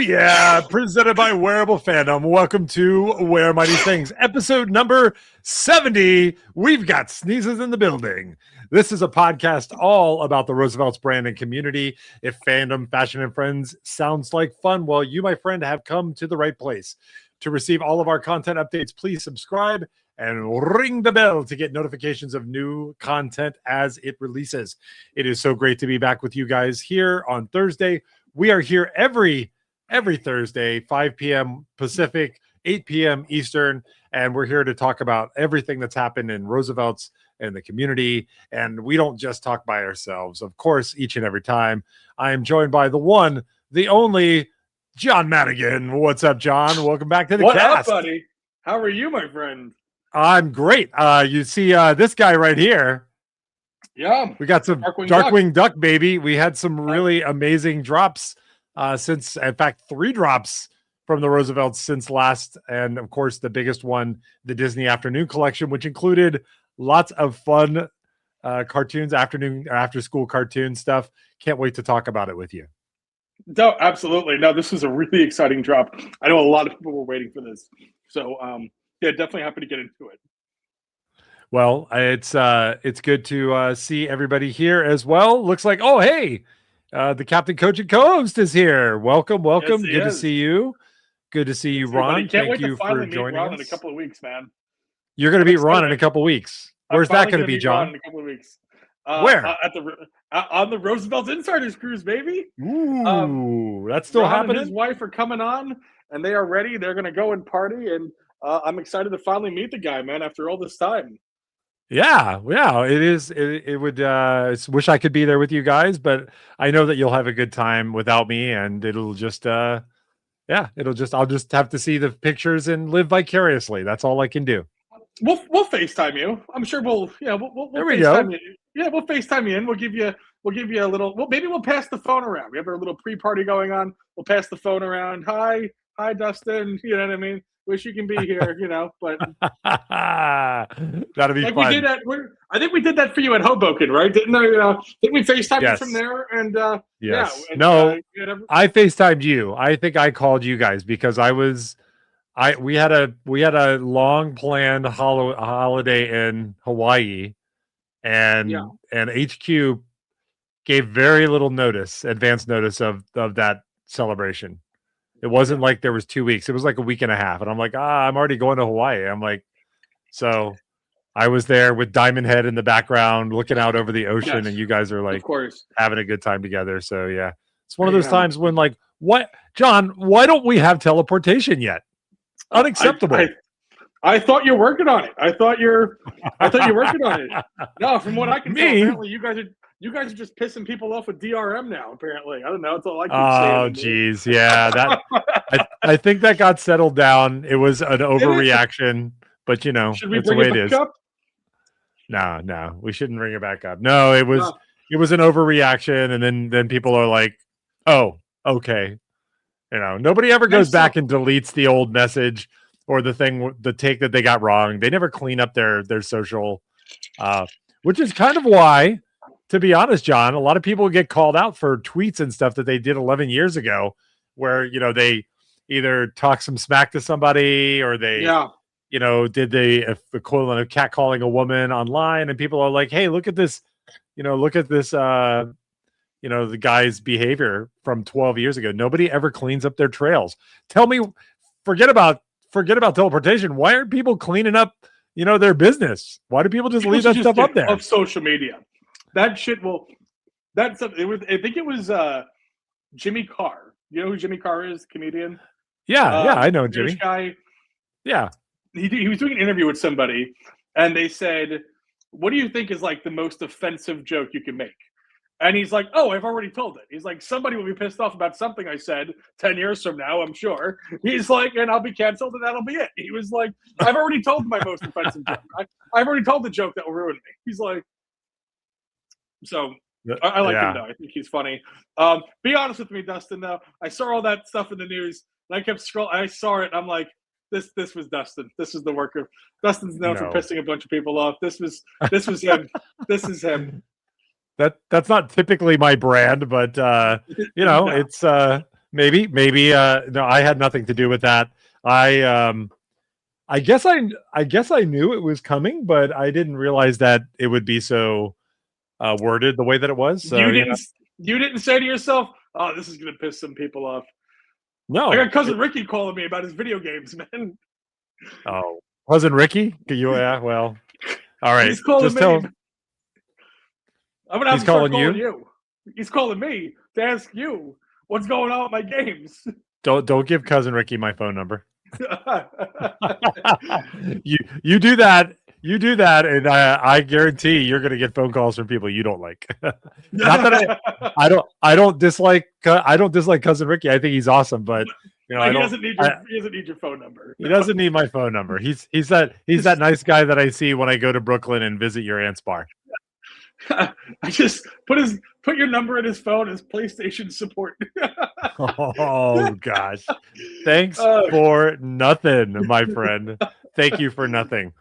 yeah, presented by Wearable Fandom. Welcome to Wear Mighty Things, episode number 70. We've got sneezes in the building. This is a podcast all about the Roosevelt's brand and community. If fandom, fashion, and friends sounds like fun, well, you, my friend, have come to the right place. To receive all of our content updates, please subscribe and ring the bell to get notifications of new content as it releases. It is so great to be back with you guys here on Thursday. We are here every Thursday, 5 p.m. Pacific, 8 p.m. Eastern, and we're here to talk about everything that's happened in Roosevelt's and the community. And we don't just talk by ourselves. Of course, each and every time, I am joined by the one, the only, John Madigan. What's up, John? Welcome back to the cast. What up, buddy? How are you, my friend? I'm great. You see this guy right here. Yeah. We got some Darkwing Duck, baby. We had some really amazing drops since, in fact, 3 drops from the Roosevelts since last. And of course, the biggest one, the Disney Afternoon Collection, which included lots of fun cartoons, after school cartoon stuff. Can't wait to talk about it with you. No, absolutely. No, this was a really exciting drop. I know a lot of people were waiting for this. So, yeah, definitely happy to get into it. Well, it's good to see everybody here as well. Looks like, oh, hey, the captain, coach, and co-host is here. Welcome. Yes, Good to see you. Good to see you, Ron. Thank you for joining us. In a couple of weeks, man. You're going to beat Ron in a couple of weeks. Where's that going to be, John? In a couple of weeks. Where? On the Roosevelt Insiders Cruise, baby. Ooh, that's still Ron happening. And his wife are coming on, and they are ready. They're going to go and party, and I'm excited to finally meet the guy, man. After all this time. Yeah, it is. It would. Wish I could be there with you guys, but I know that you'll have a good time without me, and it'll just. I'll just have to see the pictures and live vicariously. That's all I can do. We'll FaceTime you. I'm sure we'll there we FaceTime go. You. Yeah, we'll FaceTime you in. We'll give you a little. Well, maybe we'll pass the phone around. We have a little pre-party going on. We'll pass the phone around. Hi, Dustin. You know what I mean? Wish you can be here. But that'll be like fun. We did that. I think we did that for you at Hoboken, right? Didn't I? Didn't we FaceTime you from there? And yes. Yeah. No, I FaceTimed you. I think I called you guys because we had a long planned holiday in Hawaii, and HQ gave very little advance notice of that celebration. It wasn't like there was 2 weeks. It was like a week and a half. And I'm like, I'm already going to Hawaii. I'm like, so I was there with Diamond Head in the background, looking out over the ocean, and you guys are like having a good time together. So yeah, it's one of those times when like, what, John, why don't we have teleportation yet? Unacceptable. I thought you're working on it. I thought you're working on it. No, from what I can tell, apparently you guys are just pissing people off with DRM now. Apparently, I don't know. It's all I keep saying. Oh, geez, yeah. That I think that got settled down. It was an overreaction, but that's the way it is. Up? No, we shouldn't bring it back up. No, it was an overreaction, and then people are like, "Oh, okay." Nobody ever goes back and deletes the old message or the take that they got wrong. They never clean up their social, which is kind of why. To be honest, John, a lot of people get called out for tweets and stuff that they did 11 years ago where, they either talk some smack to somebody or they, did the equivalent of catcalling a woman online. And people are like, hey, look at this, the guy's behavior from 12 years ago. Nobody ever cleans up their trails. Tell me, forget about teleportation. Why aren't people cleaning up, their business? Why do people just leave that stuff up there? Of social media. That shit I think it was Jimmy Carr. You know who Jimmy Carr is? Comedian? Yeah, I know Jimmy. Guy. Yeah. He was doing an interview with somebody, and they said, what do you think is like the most offensive joke you can make? And he's like, oh, I've already told it. He's like, somebody will be pissed off about something I said 10 years from now, I'm sure. He's like, and I'll be canceled, and that'll be it. He was like, I've already told my most offensive joke. I've already told the joke that will ruin me. He's like, so I like him, though. I think he's funny. Be honest with me, Dustin, though. I saw all that stuff in the news, and I kept scrolling. I saw it, and I'm like, this was Dustin. This is the worker. Dustin's known for pissing a bunch of people off. This was him. This is him. That's not typically my brand, but it's Maybe. No, I had nothing to do with that. I guess I knew it was coming, but I didn't realize that it would be so worded the way that it was. So you didn't say to yourself, "Oh, this is going to piss some people off." No, I got cousin Ricky calling me about his video games, man. Oh, cousin Ricky? Yeah, well, all right. He's calling Just me. tell. I'm gonna have He's to start calling calling you? you. He's calling me to ask you what's going on with my games. Don't give cousin Ricky my phone number. you do that. You do that, and I guarantee you're going to get phone calls from people you don't like. Not that I don't dislike cousin Ricky. I think he's awesome, but you know, he doesn't need your phone number. He doesn't need my phone number. He's that nice guy that I see when I go to Brooklyn and visit your aunt's bar. I just put your number in his phone as PlayStation support. Oh gosh. Thanks for nothing, my friend. Thank you for nothing.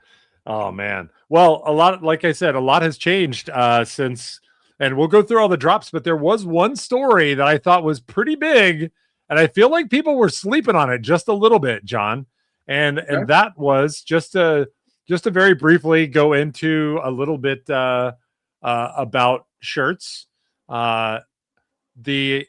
Oh man. Well, like I said, a lot has changed since, and we'll go through all the drops, but there was one story that I thought was pretty big, and I feel like people were sleeping on it just a little bit, John. And that was just to very briefly go into a little bit about shirts. The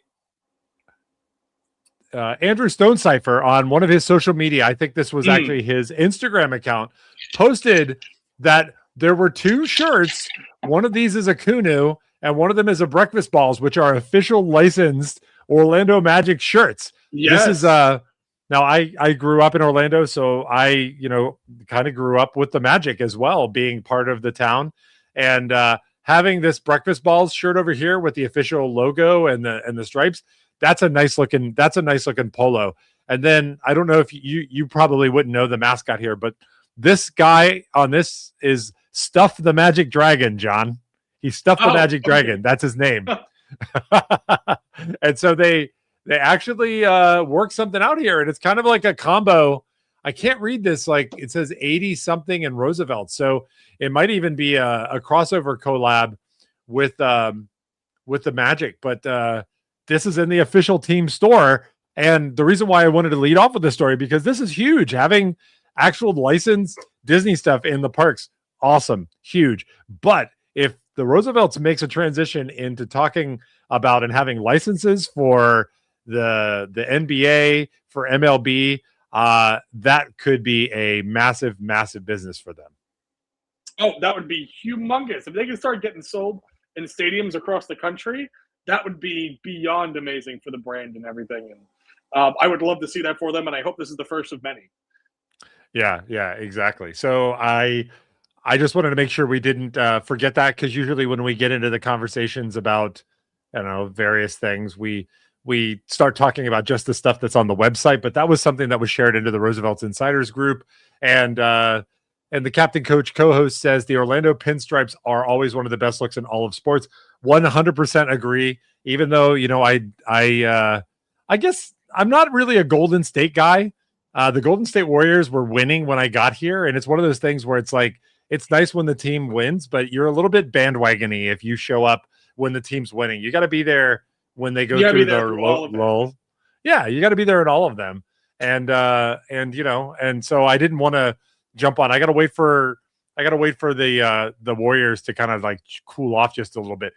Andrew Stonecipher on one of his social media, I think this was actually his Instagram account, posted that there were two shirts. One of these is a Kunu, and one of them is a Breakfast Balls, which are official licensed Orlando Magic shirts. Yes. This is now I grew up in Orlando, so I kind of grew up with the Magic as well, being part of the town, and having this Breakfast Balls shirt over here with the official logo and the stripes. That's a nice looking polo. And then I don't know if you probably wouldn't know the mascot here, but this guy on this is Stuff the Magic Dragon, John. He stuffed the Magic Dragon. That's his name. And so they actually worked something out here, and it's kind of like a combo. I can't read this, like it says 80 something in Roosevelt. So it might even be a crossover collab with the Magic, but this is in the official team store. And the reason why I wanted to lead off with this story, because this is huge. Having actual licensed Disney stuff in the parks, awesome, huge. But if the Roosevelts makes a transition into talking about and having licenses for the NBA, for MLB, that could be a massive, massive business for them. Oh, that would be humongous. If they can start getting sold in stadiums across the country, that would be beyond amazing for the brand and everything. And I would love to see that for them, and I hope this is the first of many. Yeah, exactly. So I just wanted to make sure we didn't forget that, because usually when we get into the conversations about, I don't know, various things, we start talking about just the stuff that's on the website. But that was something that was shared into the Roosevelt's Insiders group, and the captain coach co-host says the Orlando pinstripes are always one of the best looks in all of sports. 100% agree. Even though I guess I'm not really a Golden State guy. The Golden State Warriors were winning when I got here, and it's one of those things where it's like, it's nice when the team wins, but you're a little bit bandwagony if you show up when the team's winning. You got to be there when they go through the lull. Yeah, you got to be there at all of them, and so I didn't want to jump on. I got to wait for the Warriors to kind of like cool off just a little bit,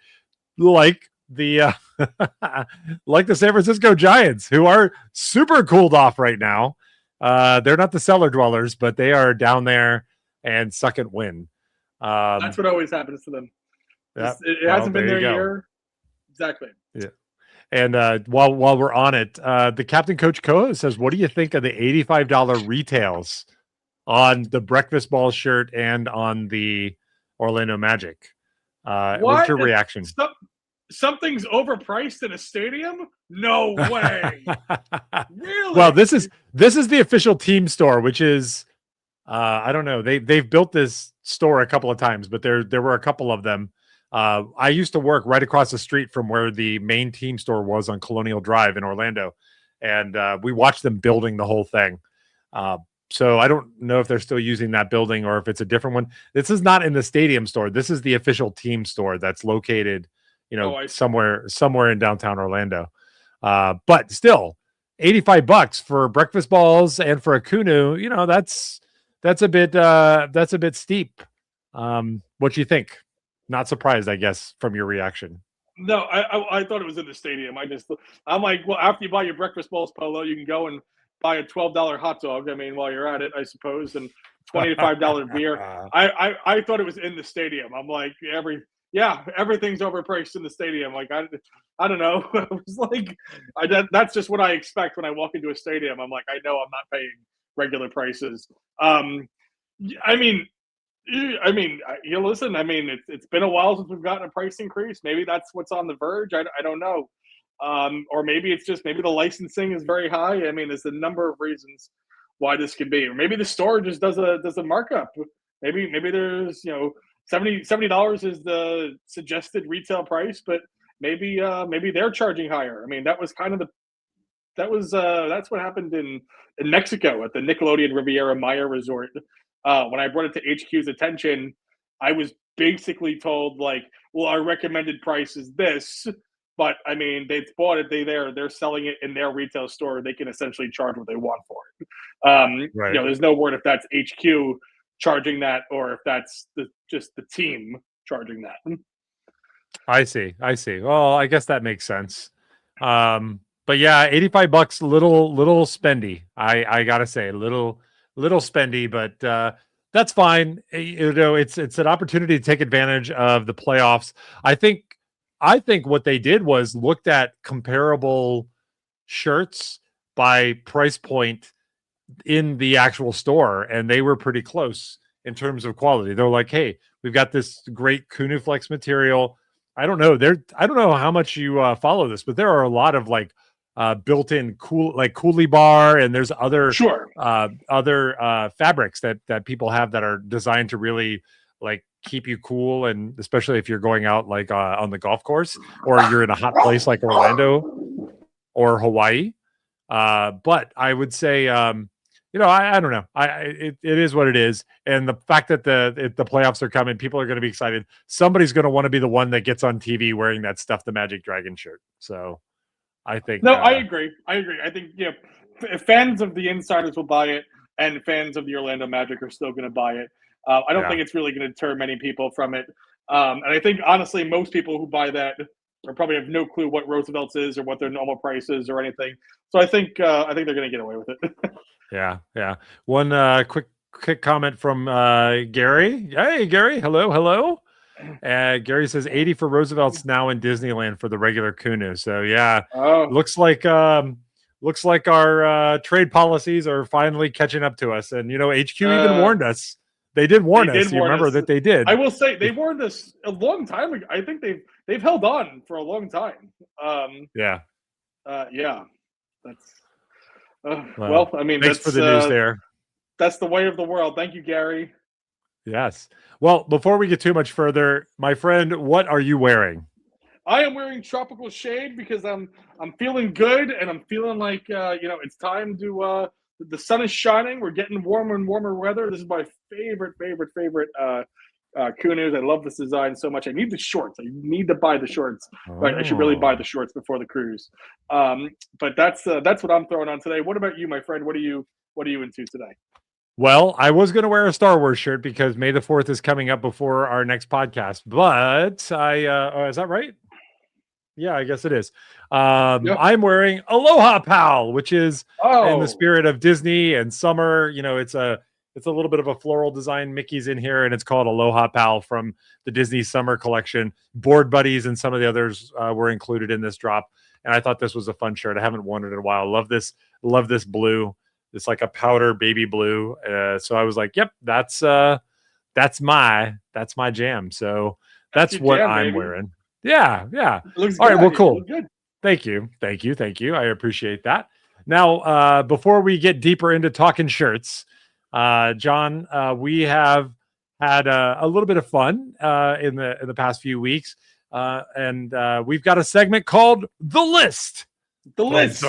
like the like the San Francisco Giants, who are super cooled off right now. They're not the cellar dwellers, but they are down there and suck at win. That's what always happens to them. Yeah, it hasn't been their year. Exactly. Yeah. And while we're on it, the captain coach co-host says, what do you think of the $85 retails on the Breakfast Ball shirt and on the Orlando Magic? What's your reaction? Something's overpriced in a stadium? No way. Really? Well, this is the official team store, which is I don't know. They've built this store a couple of times, but there were a couple of them. I used to work right across the street from where the main team store was on Colonial Drive in Orlando, and we watched them building the whole thing. So I don't know if they're still using that building or if it's a different one. This is not in the stadium store. This is the official team store that's located, somewhere in downtown Orlando. But still, $85 for breakfast balls and for a kunu, that's a bit steep. What do you think? Not surprised, I guess, from your reaction. No, I thought it was in the stadium. I'm like, well, after you buy your breakfast balls, Polo, you can go and buy a $12 hot dog. I mean, while you're at it, I suppose, and $25 beer. I thought it was in the stadium. I'm like, everything's overpriced in the stadium. Like I don't know. I was like, that's just what I expect when I walk into a stadium. I'm like, I know I'm not paying regular prices. I mean, listen. I mean, it's been a while since we've gotten a price increase. Maybe that's what's on the verge. I don't know, or maybe it's just maybe the licensing is very high. I mean, there's a number of reasons why this could be, or maybe the store just does a markup. Maybe there's $70 is the suggested retail price, but maybe they're charging higher. I mean, that's what happened in Mexico at the Nickelodeon Riviera Maya Resort. When I brought it to HQ's attention, I was basically told like, well, our recommended price is this, but I mean, they've bought it. They're selling it in their retail store. They can essentially charge what they want for it. Right. There's no word if that's HQ charging that or if that's just the team charging that. I see. Well, I guess that makes sense. But yeah, $85, little spendy. I gotta say, little spendy, but that's fine. It's an opportunity to take advantage of the playoffs. I think what they did was looked at comparable shirts by price point in the actual store, and they were pretty close in terms of quality. They're like, hey, we've got this great Kunuflex material. I don't know how much you follow this, but there are a lot of like built-in Coolie Bar, and there's other fabrics that people have that are designed to really like keep you cool, and especially if you're going out like on the golf course or you're in a hot place like Orlando or Hawaii. But I would say, I don't know. It is what it is, and the fact that the playoffs are coming, people are going to be excited. Somebody's going to want to be the one that gets on TV wearing that Stuff the Magic Dragon shirt. So I think I agree. I think fans of the Insiders will buy it, and fans of the Orlando Magic are still going to buy it. I don't think it's really going to deter many people from it. And I think honestly, most people who buy that probably have no clue what Roosevelt's is or what their normal price is or anything. So I think they're going to get away with it. Yeah. One quick comment from Gary. Hey, Gary. Hello. Gary says 80 for Roosevelt's now in Disneyland for the regular Kunu. So yeah, looks like our trade policies are finally catching up to us. And HQ even warned us. They did warn us. You remember that they did. I will say they warned us a long time ago. I think they've held on for a long time. Yeah. That's well, I mean, thanks for the news there. That's the way of the world. Thank you, Gary. Yes. Well, before we get too much further, my friend, what are you wearing? I am wearing tropical shade because I'm feeling good, and I'm feeling like it's time to the sun is shining. We're getting warmer and warmer weather. This is my favorite Kunus. I love this design so much. I need the shorts. I need to buy the shorts. Right, I should really buy the shorts before the cruise. But that's what I'm throwing on today. What about you, my friend? What are you into today? Well, I was going to wear a Star Wars shirt because May the 4th is coming up before our next podcast. But is that right? Yeah, I guess it is. Yep. I'm wearing Aloha Pal, which is in the spirit of Disney and summer. It's a little bit of a floral design. Mickey's in here, and it's called Aloha Pal from the Disney Summer Collection. Board Buddies and some of the others were included in this drop, and I thought this was a fun shirt. I haven't worn it in a while. Love this blue. It's like a powder baby blue. So I was like, yep, that's my jam. So that's what I'm wearing. Yeah. All right. Well, cool. Thank you. I appreciate that. Now, before we get deeper into talking shirts, John, we have had a little bit of fun in the past few weeks, and we've got a segment called The List. The list.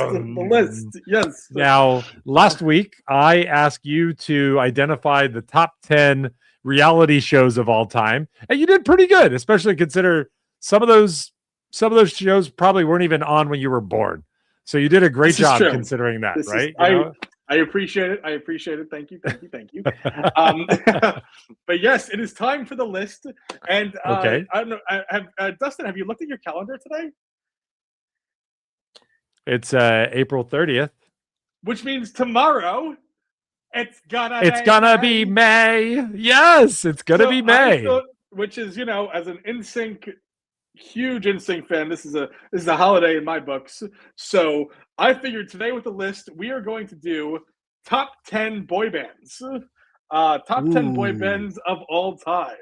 Yes. Now, last week I asked you to identify the top 10 reality shows of all time, and you did pretty good, especially consider some of those shows probably weren't even on when you were born. So you did a great This is job true. considering that, This right? I appreciate it. I appreciate it. Thank you. Thank you. But yes, it is time for the list. And Okay. I don't know. Dustin, have you looked at your calendar today? It's April 30th. Which means tomorrow it's gonna be May. Yes, it's gonna be May. Which is, as an NSYNC, huge NSYNC fan, this is a holiday in my books. So I figured today with the list, we are going to do top 10 boy bands. Top 10 boy bands of all time.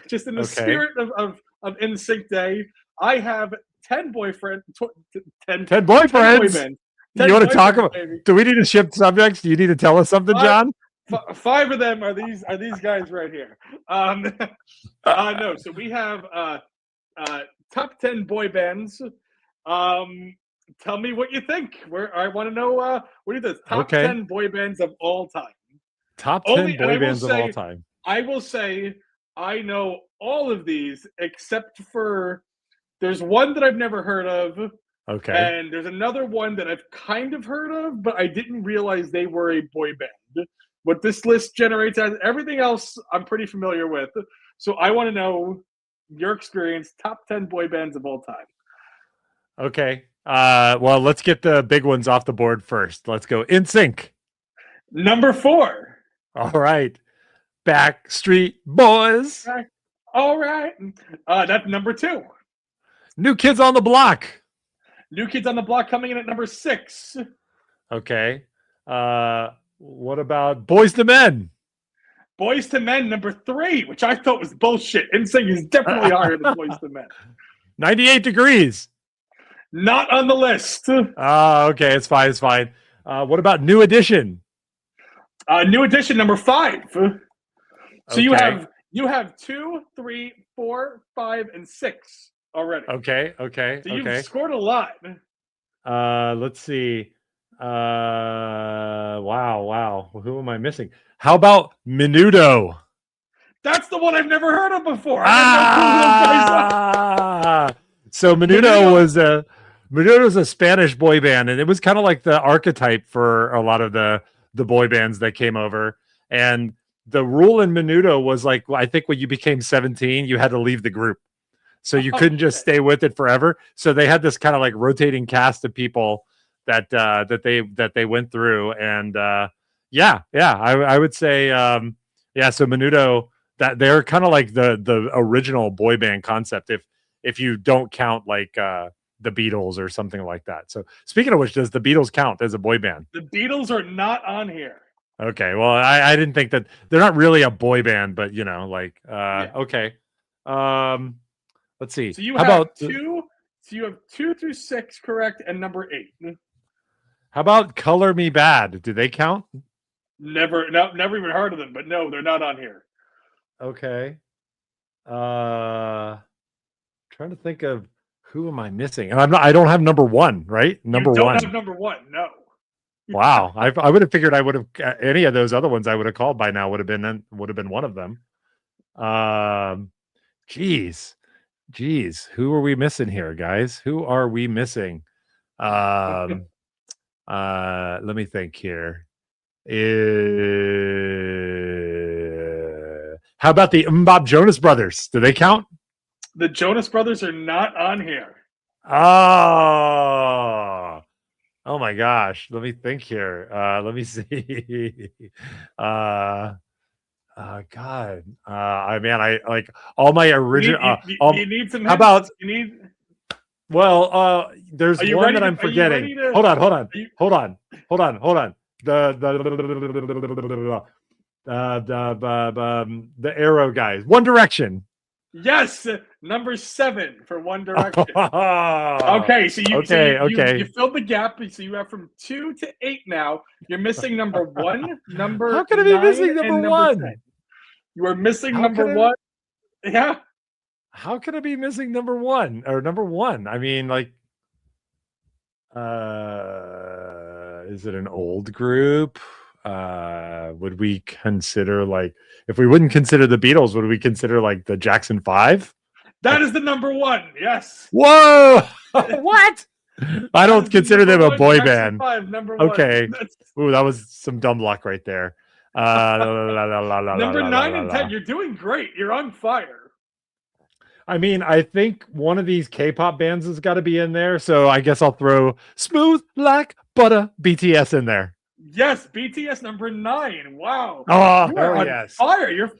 Just in the spirit of NSYNC Day, I have 10 boyfriends. 10 boyfriends. 10 boy bands. You want to talk about? Baby. Do we need to shift subjects? Do you need to tell us something, John? 5 of them are these guys right here. No, so we have top 10 boy bands. Tell me what you think. I want to know what are the top 10 boy bands of all time. Top 10 boy bands of all time. I will say I know all of these except for there's one that I've never heard of. Okay. And there's another one that I've kind of heard of, but I didn't realize they were a boy band. What this list generates as everything else I'm pretty familiar with. So I want to know your experience, top 10 boy bands of all time. Okay. Well, let's get the big ones off the board first. Let's go NSYNC. Number 4. All right. Backstreet Boys. All right. That's number 2. New Kids on the Block. New Kids on the Block coming in at number 6. Okay. What about Boys to Men? Boys to Men, number 3, which I thought was bullshit. NSYNC is definitely higher than Boys to Men. 98 Degrees. Not on the list. Okay. It's fine. It's fine. What about New Edition? New Edition, number 5. So you have 2, 3, 4, 5, and 6 already. Okay. So you've scored a lot. Let's see. Wow. Who am I missing? How about Menudo? That's the one I've never heard of before. So Menudo was a Spanish boy band, and it was kind of like the archetype for a lot of the boy bands that came over. And the rule in Menudo was like, I think when you became 17, you had to leave the group. So you couldn't just stay with it forever. So they had this kind of like rotating cast of people that they went through. And I would say so Menudo, that they're kind of like the original boy band concept if you don't count like the Beatles or something like that. So speaking of which, does the Beatles count as a boy band? The Beatles are not on here. Okay, well I didn't think that they're not really a boy band, but okay. Let's see. So you have 2 through 6 correct, and number 8. How about Color Me Bad? Do they count? Never even heard of them, but no, they're not on here. Okay. Trying to think of who am I missing? And I don't have number 1, right? Number 1. You don't have number 1, no. Wow. I would have figured I would have any of those other ones I would have called by now would have been one of them. Geez, who are we missing here, guys? Who are we missing? Let me think here. How about the Bob Jonas Brothers? Do they count? The Jonas Brothers are not on here. Oh my gosh. Let me think here. Let me see. God. I like all my original. You need some. How about? You need. Well, there's one that I'm forgetting. Hold on. The Arrow guys. One Direction. Yes, number 7 for One Direction. Okay, so you filled the gap. So you have from 2 to 8 now. You're missing number 1, number. How can I be missing number 1? 10. You are missing number 1. Yeah. How can I be missing number 1 or number 1? I mean, like, is it an old group? Would we consider, like, if we wouldn't consider the Beatles, would we consider like the Jackson 5? That is the number one. Yes. Whoa! What? I don't consider them a boy Jackson band. 5, number Okay. one. Ooh, that was some dumb luck right there. Number 9 and 10. You're doing great. You're on fire. I mean, I think one of these K-pop bands has got to be in there, so I guess I'll throw Smooth Like Butter BTS in there. Yes, BTS number 9. Wow. Oh, you are on fire. You're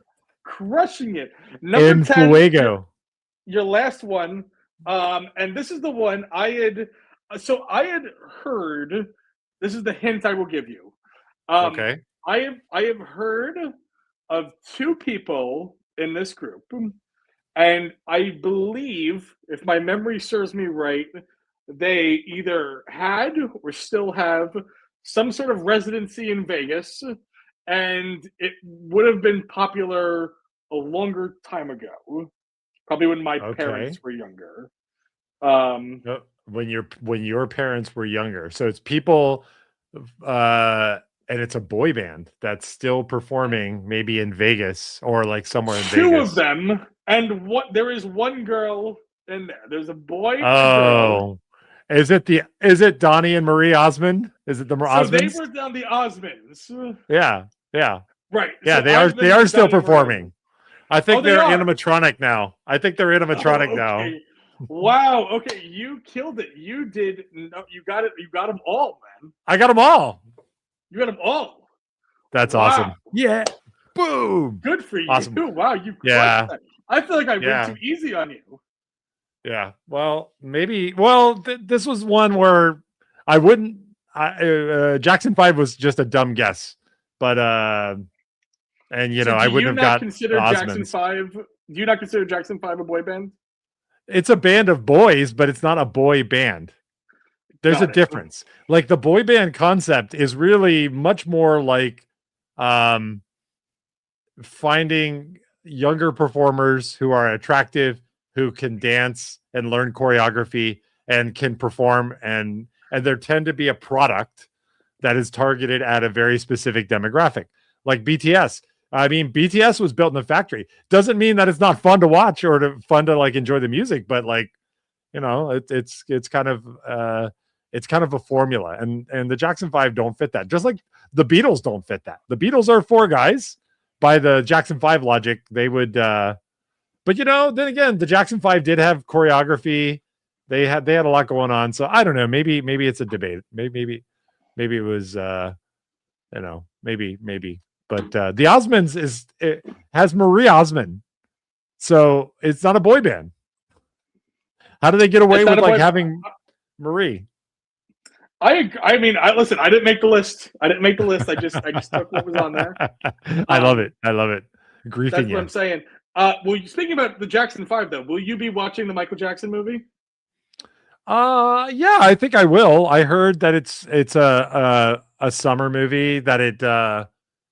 crushing it. Number 10. Fuego. Your last one. And this is the one I had heard. This is the hint I will give you. Okay. I have heard of 2 people in this group, and I believe, if my memory serves me right, they either had or still have some sort of residency in Vegas, and it would have been popular a longer time ago, probably when my parents were younger. When your parents were younger, so it's people, and it's a boy band that's still performing, maybe in Vegas or like somewhere in Vegas. 2 of them, and there is one girl in there. There's a boy. Oh, is it Donnie and Marie Osmond? Is it the Osmonds? So they were down the Osmonds. Yeah. Right. Yeah, so they are still performing. Marie. I think they're animatronic now. Now. Wow. Okay, you killed it. You did. No, you got it. You got them all, man. I got them all. You got them all. That's awesome. Yeah. Boom. Good for you. Awesome. Wow. You crushed that. I feel like I went too easy on you. Yeah. Well, maybe. Well, this was one where I wouldn't. Jackson 5 was just a dumb guess, but and you know, I wouldn't have got Jackson 5. Do you not consider Jackson 5 a boy band? It's a band of boys, but it's not a boy band. There's a difference. Like the boy band concept is really much more like finding younger performers who are attractive, who can dance and learn choreography and can perform, and there tend to be a product that is targeted at a very specific demographic, like BTS. I mean, BTS was built in a factory. Doesn't mean that it's not fun to watch or fun to like enjoy the music, but like, you know, it's kind of a formula, and the Jackson 5 don't fit that. Just like the Beatles don't fit that. The Beatles are 4 guys by the Jackson 5 logic. They would, but you know, then again, the Jackson 5 did have choreography. They had a lot going on. So I don't know. Maybe it's a debate. Maybe it was, you know, maybe. But the Osmonds has Marie Osmond, so it's not a boy band. How do they get away with like having Marie? I mean, listen. I didn't make the list. I just took what was on there. I love it. Griefing that's what I'm saying. Well, speaking about the Jackson 5, though, will you be watching the Michael Jackson movie? Yeah, I think I will. I heard that it's a summer movie, that it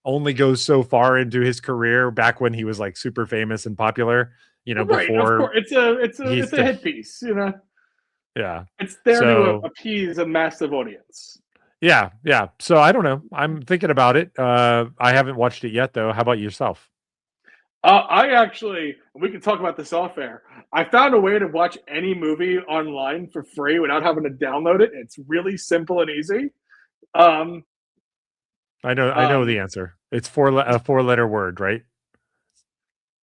only goes so far into his career, back when he was like super famous and popular, you know, right, before it's a headpiece, you know. Yeah. It's there to appease a massive audience. Yeah. So I don't know. I'm thinking about it. I haven't watched it yet though. How about yourself? We can talk about this off air. I found a way to watch any movie online for free without having to download it. It's really simple and easy. I know the answer. It's a 4-letter word, right?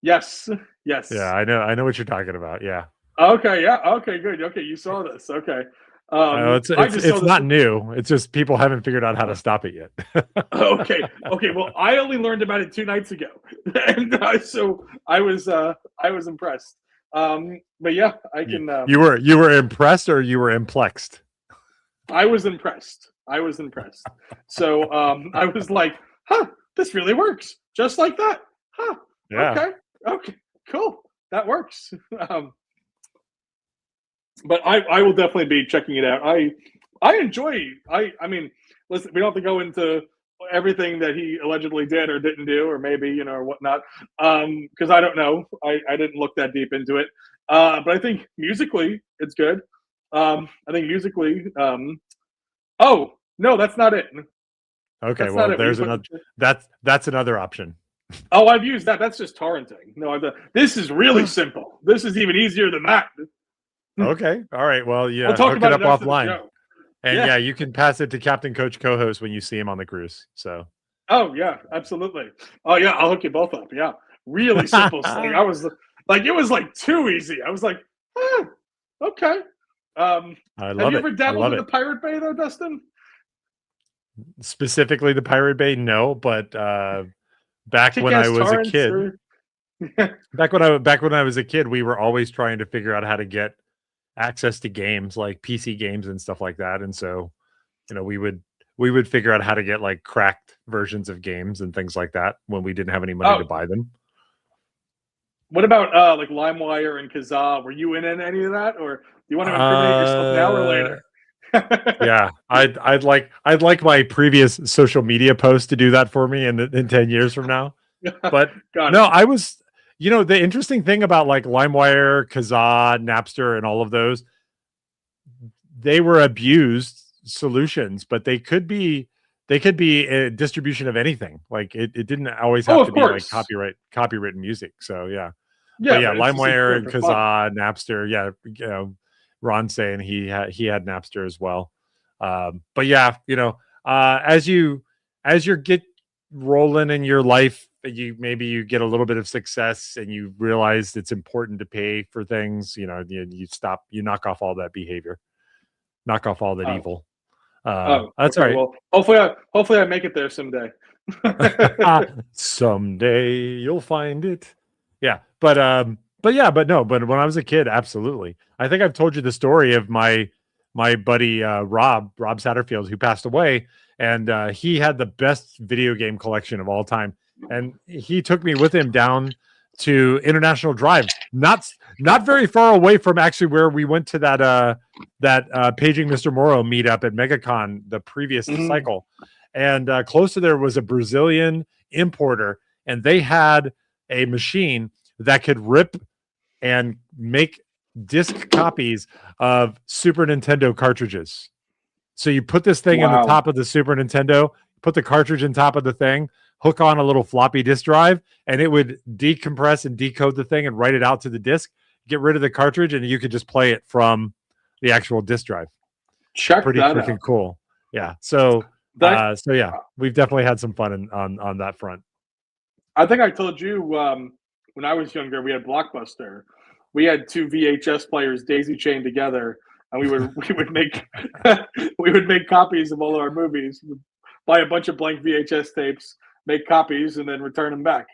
Yes. Yeah, I know what you're talking about. Yeah. Okay. Yeah. Okay. Good. Okay. You saw this. Okay. It's not new. It's just people haven't figured out how to stop it yet. Okay. Well, I only learned about it 2 nights ago, and so I was impressed. But yeah, I can. You were impressed, or you were implexed? I was impressed. So I was like, "Huh, this really works, just like that." Huh. Yeah. Okay. Cool. That works. But I will definitely be checking it out. I enjoy. I mean, listen, we don't have to go into everything that he allegedly did or didn't do, or maybe, you know, or whatnot, because I don't know. I didn't look that deep into it. But I think musically it's good. I think musically. Oh no, that's not it. Okay, well, there's another. That's another option. Oh, I've used that. That's just torrenting. No, this is really simple. This is even easier than that. Okay. All right. Well, We'll yeah, talk hook it about up it after the offline. show. And Yeah. yeah, you can pass it to Captain Coach co-host when you see him on the cruise. So Oh, yeah, absolutely. Oh, yeah, I'll hook you both up. Yeah. Really simple. I was like, it was like too easy. I was like, okay. I Have love you it. ever I dabbled love in the it. Pirate Bay though, Dustin? Specifically the Pirate Bay, no, but back when I Kick-ass was a torrents kid, or back when I was a kid, we were always trying to figure out how to get access to games like PC games and stuff like that. And so, we would figure out how to get like cracked versions of games and things like that when we didn't have any money to oh, buy them. what about like LimeWire and Kazaa? Were you in any of that, or do you want to incriminate yourself now or Uh later? yeah, I'd like my previous social media post to do that for me in 10 years from now. But Got no, it. I was, the interesting thing about like LimeWire, Kazaa, Napster, and all of those, they were abused solutions, but they could be a distribution of anything. Like it didn't always Oh, have of to be like course. copywritten music. So yeah. But Yeah, yeah, but it's just LimeWire doing it and for fun. Kazaa, Napster, yeah, Ron saying he had Napster as well. But yeah, as you get rolling in your life, you get a little bit of success and you realize it's important to pay for things. You knock off all that behavior, knock off all that Oh, evil. That's all okay. right. Well, hopefully I make it there someday. Someday you'll find it. Yeah, but when I was a kid, absolutely. I think I've told you the story of my buddy Rob Satterfield, who passed away, and he had the best video game collection of all time, and he took me with him down to International Drive, not very far away from actually where we went to that Paging Mr. Morrow meetup at MegaCon the previous Mhm. cycle. And close to there was a Brazilian importer, and they had a machine that could rip and make disc copies of Super Nintendo cartridges. So you put this thing in the Wow. top of the Super Nintendo, put the cartridge in top of the thing, hook on a little floppy disk drive, and it would decompress and decode the thing and write it out to the disk, get rid of the cartridge, and you could just play it from the actual disk drive. Check Pretty that freaking out. cool. Yeah. So That so yeah, we've definitely had some fun on that front. I think I told you when I was younger, we had Blockbuster. We had two VHS players daisy chained together, and we would make we would make copies of all of our movies. We'd buy a bunch of blank VHS tapes, make copies, and then return them back.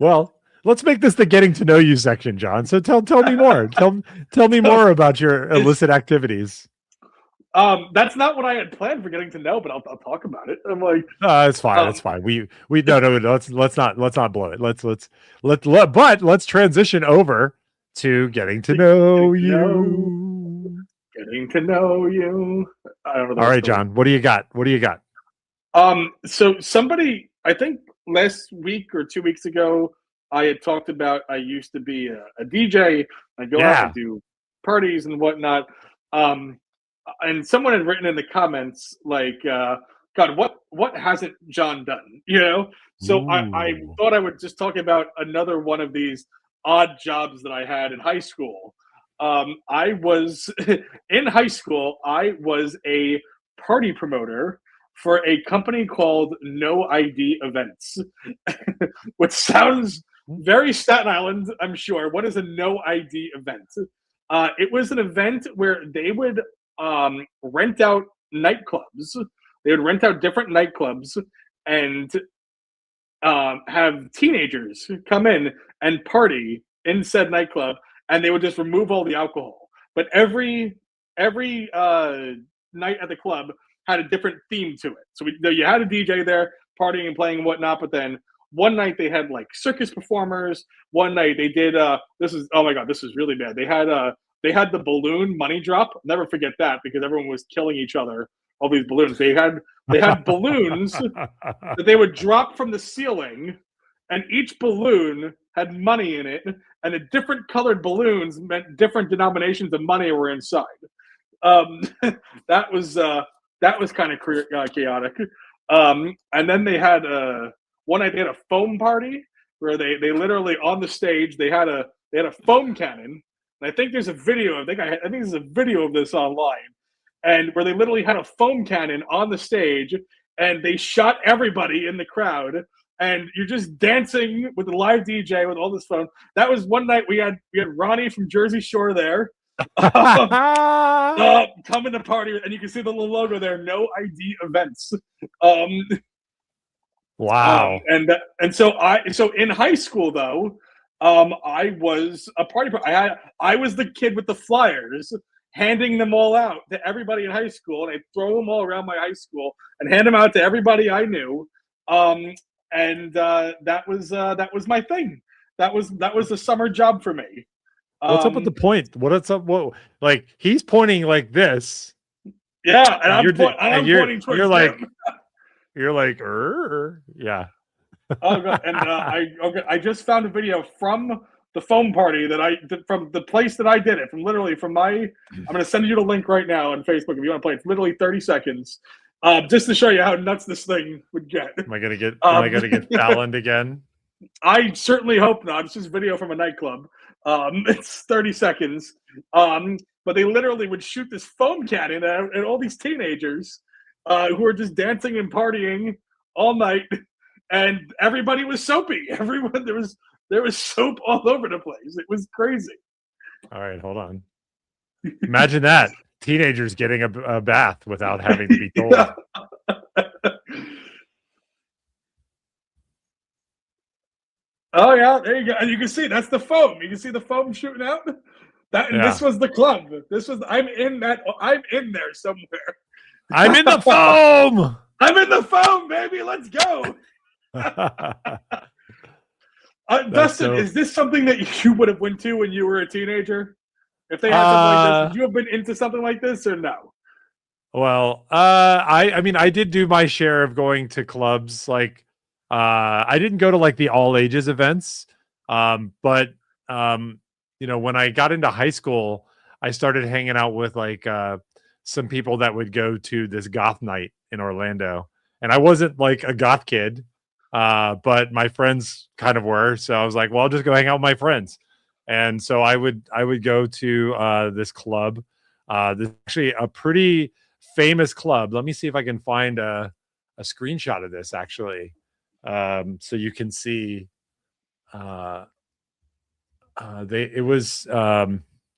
Well, let's make this the getting to know you section, John. So tell me more. Tell me So more about your it's illicit activities. that's not what I had planned for getting to know, but I'll talk about it. I'm like, It's fine. It's um, fine. We no. Let's not blow it. Let's transition over to getting to know getting to know, you. getting to know you. I don't know the All rest right, of the words. John. What do you got? What do you got? So somebody, I think last week or 2 weeks ago, I had talked about I used to be a DJ. I go out, I Yeah. do parties and whatnot. Um, and someone had written in the comments like, "God, what hasn't John done?" So I Ooh. thought I would just talk about another one of these odd jobs that I had in high school. I was in high school. I was a party promoter for a company called No ID Events, which sounds very Staten Island, I'm sure. What is a No ID event? It was an event where they would rent out nightclubs. They would rent out different nightclubs and have teenagers come in and party in said nightclub, and they would just remove all the alcohol. But every night at the club had a different theme to it. So you had a DJ there partying and playing and whatnot, but then one night they had like circus performers. One night they did this is, oh my god, this is really bad. They had the balloon money drop. I'll never forget that because everyone was killing each other. All these balloons. They had balloons that they would drop from the ceiling, and each balloon had money in it, and the different colored balloons meant different denominations of money were inside. Um, that was kind of chaotic. And then they had one night they had a foam party where they literally on the stage they had a foam cannon. And I think there's a video. I think there's a video of this online, and where they literally had a foam cannon on the stage, and they shot everybody in the crowd. And you're just dancing with the live DJ with all this fun. That was one night we had Ronnie from Jersey Shore there. Coming to party, and you can see the little logo there. No ID events. Wow. And so in high school though, I was a party. I was the kid with the flyers, handing them all out to everybody in high school, and I'd throw them all around my high school and hand them out to everybody I knew. That was my thing. That was a summer job for me. What's up with the point? What's up? What, like, he's pointing like this. Yeah, and I'm pointing towards him. You're like, yeah. Oh, God. And I just found a video from the foam party from the place that I did it, I'm going to send you the link right now on Facebook if you want to play. It's literally 30 seconds. Just to show you how nuts this thing would get. Am I gonna get Falloned again? I certainly hope not. It's just video from a nightclub. It's 30 seconds. But they literally would shoot this foam cannon at all these teenagers who were just dancing and partying all night, and everybody was soapy. Everyone there was soap all over the place. It was crazy. All right, hold on. Imagine that. Teenagers getting a bath without having to be told. Yeah. Oh yeah, there you go. And you can see that's the foam. You can see the foam shooting out. This was the club. I'm in there somewhere. I'm in the foam. I'm in the foam, baby. Let's go. Dustin, is this something that you would have went to when you were a teenager? If they had something like this, would you have been into something like this or no? Well, I mean, I did do my share of going to clubs. Like, I didn't go to like the all ages events, but when I got into high school, I started hanging out with like some people that would go to this goth night in Orlando, and I wasn't like a goth kid, but my friends kind of were. So I was like, well, I'll just go hang out with my friends. And so I would go to this club. This is actually a pretty famous club. Let me see if I can find a screenshot of this actually, so you can see. It was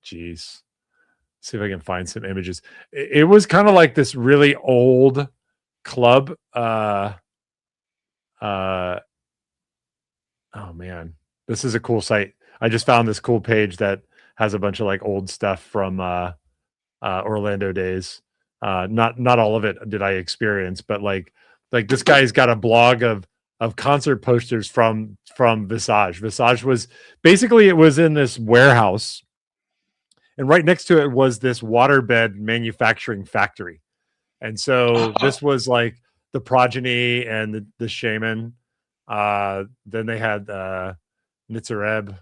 geez. See if I can find some images. It was kind of like this really old club. Oh man, this is a cool site. I just found this cool page that has a bunch of like old stuff from Orlando days. Not all of it did I experience, but like this guy's got a blog of concert posters from Visage. Visage was basically, it was in this warehouse, and right next to it was this waterbed manufacturing factory. And so this was like the Progeny and the Shaman. Then they had Nitzareb,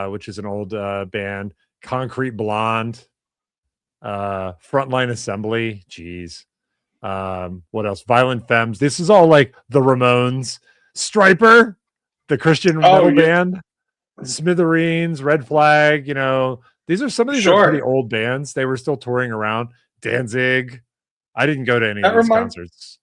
which is an old band, Concrete Blonde, Frontline Assembly. Jeez. What else? Violent Femmes. This is all like the Ramones, Striper, the Christian metal band, Smithereens, Red Flag. These are some of these are pretty old bands. They were still touring around. Danzig. I didn't go to any of these concerts.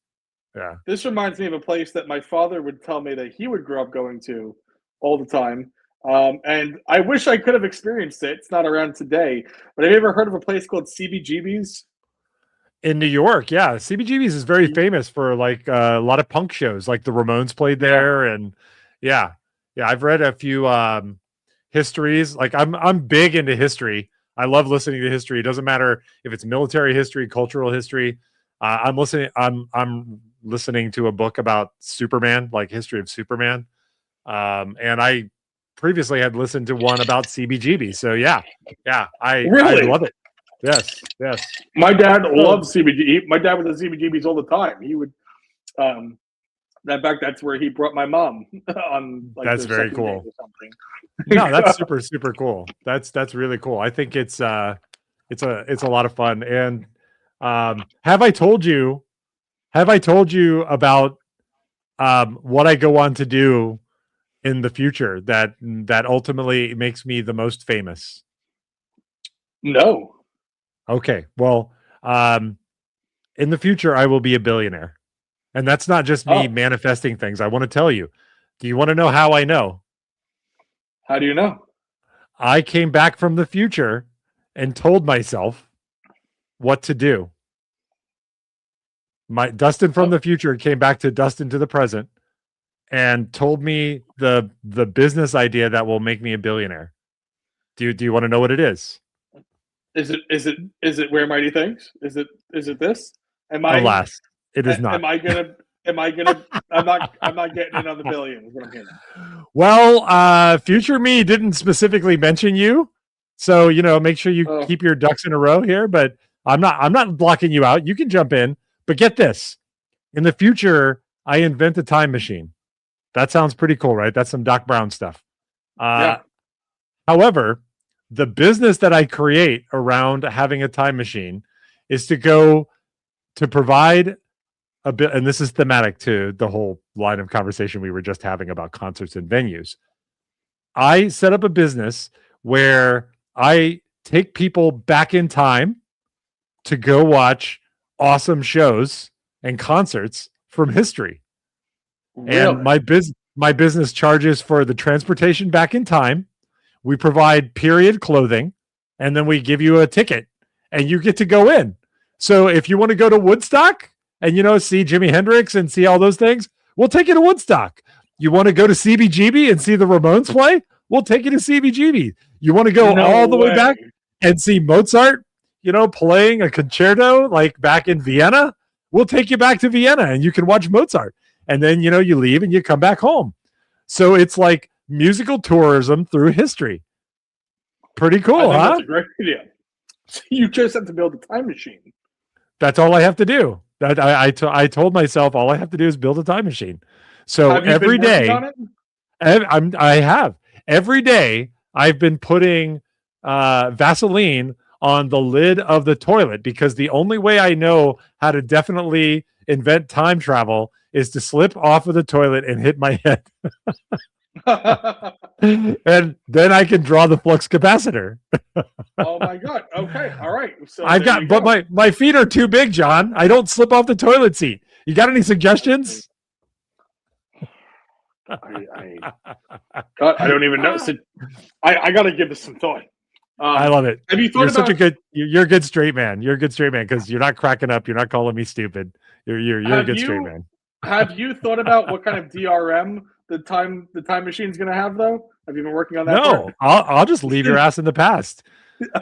Yeah. This reminds me of a place that my father would tell me that he would grow up going to all the time. And I wish I could have experienced it. It's not around today. But have you ever heard of a place called CBGB's? In New York, yeah. CBGB's is very famous for like a lot of punk shows. Like the Ramones played there, and yeah. I've read a few histories. Like I'm big into history. I love listening to history. It doesn't matter if it's military history, cultural history. I'm listening to a book about Superman, like history of Superman. And I previously had listened to one about CBGB. So yeah, I love it. Yes. My dad loves CBGB. My dad was at CBGB's all the time. He would, in fact, that's where he brought my mom on. Like, that's very cool. No, that's super, super cool. That's really cool. I think it's a lot of fun. And have I told you about what I go on to do in the future that ultimately makes me the most famous? No. Okay. Well, in the future, I will be a billionaire. And that's not just me Oh, manifesting things. I want to tell you. Do you want to know how I know? how do you know? I came back from the future and told myself what to do. My Dustin from Oh, the future came back to Dustin to the present and told me the business idea that will make me a billionaire. Do you want to know what it is? is it Where Mighty Things? Is it this? Am I Alas, it is not. am I gonna am I gonna I'm not getting in on the billion, is what I'm hearing. Well, future me didn't specifically mention you, so make sure you Oh, keep your ducks in a row here. But I'm not blocking you out. You can jump in, but get this: in the future, I invent a time machine. That sounds pretty cool, right? That's some Doc Brown stuff. Uh, yeah. However, the business that I create around having a time machine is to go to provide a bit, and this is thematic to the whole line of conversation we were just having about concerts and venues. I set up a business where I take people back in time to go watch awesome shows and concerts from history. And Really? my business charges for the transportation back in time. We provide period clothing, and then we give you a ticket and you get to go in. So if you want to go to Woodstock and see Jimi Hendrix and see all those things, we'll take you to Woodstock. You want to go to CBGB and see the Ramones play? We'll take you to CBGB. You want to go No all the way back way. and see Mozart, playing a concerto like back in Vienna? We'll take you back to Vienna and you can watch Mozart. And then, you leave and you come back home. So it's like musical tourism through history. Pretty I cool, think that's huh? a great idea. So you just have to build a time machine. That's all I have to do. That I told myself all I have to do is build a time machine. So Have you been every working on day, it? I have every day I've been putting Vaseline on the lid of the toilet because the only way I know how to definitely invent time travel is to slip off of the toilet and hit my head. And then I can draw the flux capacitor. Oh my god. Okay. All right. So I've there you got, but go. my feet are too big, John. I don't slip off the toilet seat. You got any suggestions? I God, I don't even know. So I got to give this some thought. I love it. Have you thought about You're a good straight man. You're a good straight man because you're not cracking up. You're not calling me stupid. You're a have good straight you man. have you thought about what kind of DRM the time machine's going to have though? Have you been working on that part? No, I'll just leave your ass in the past.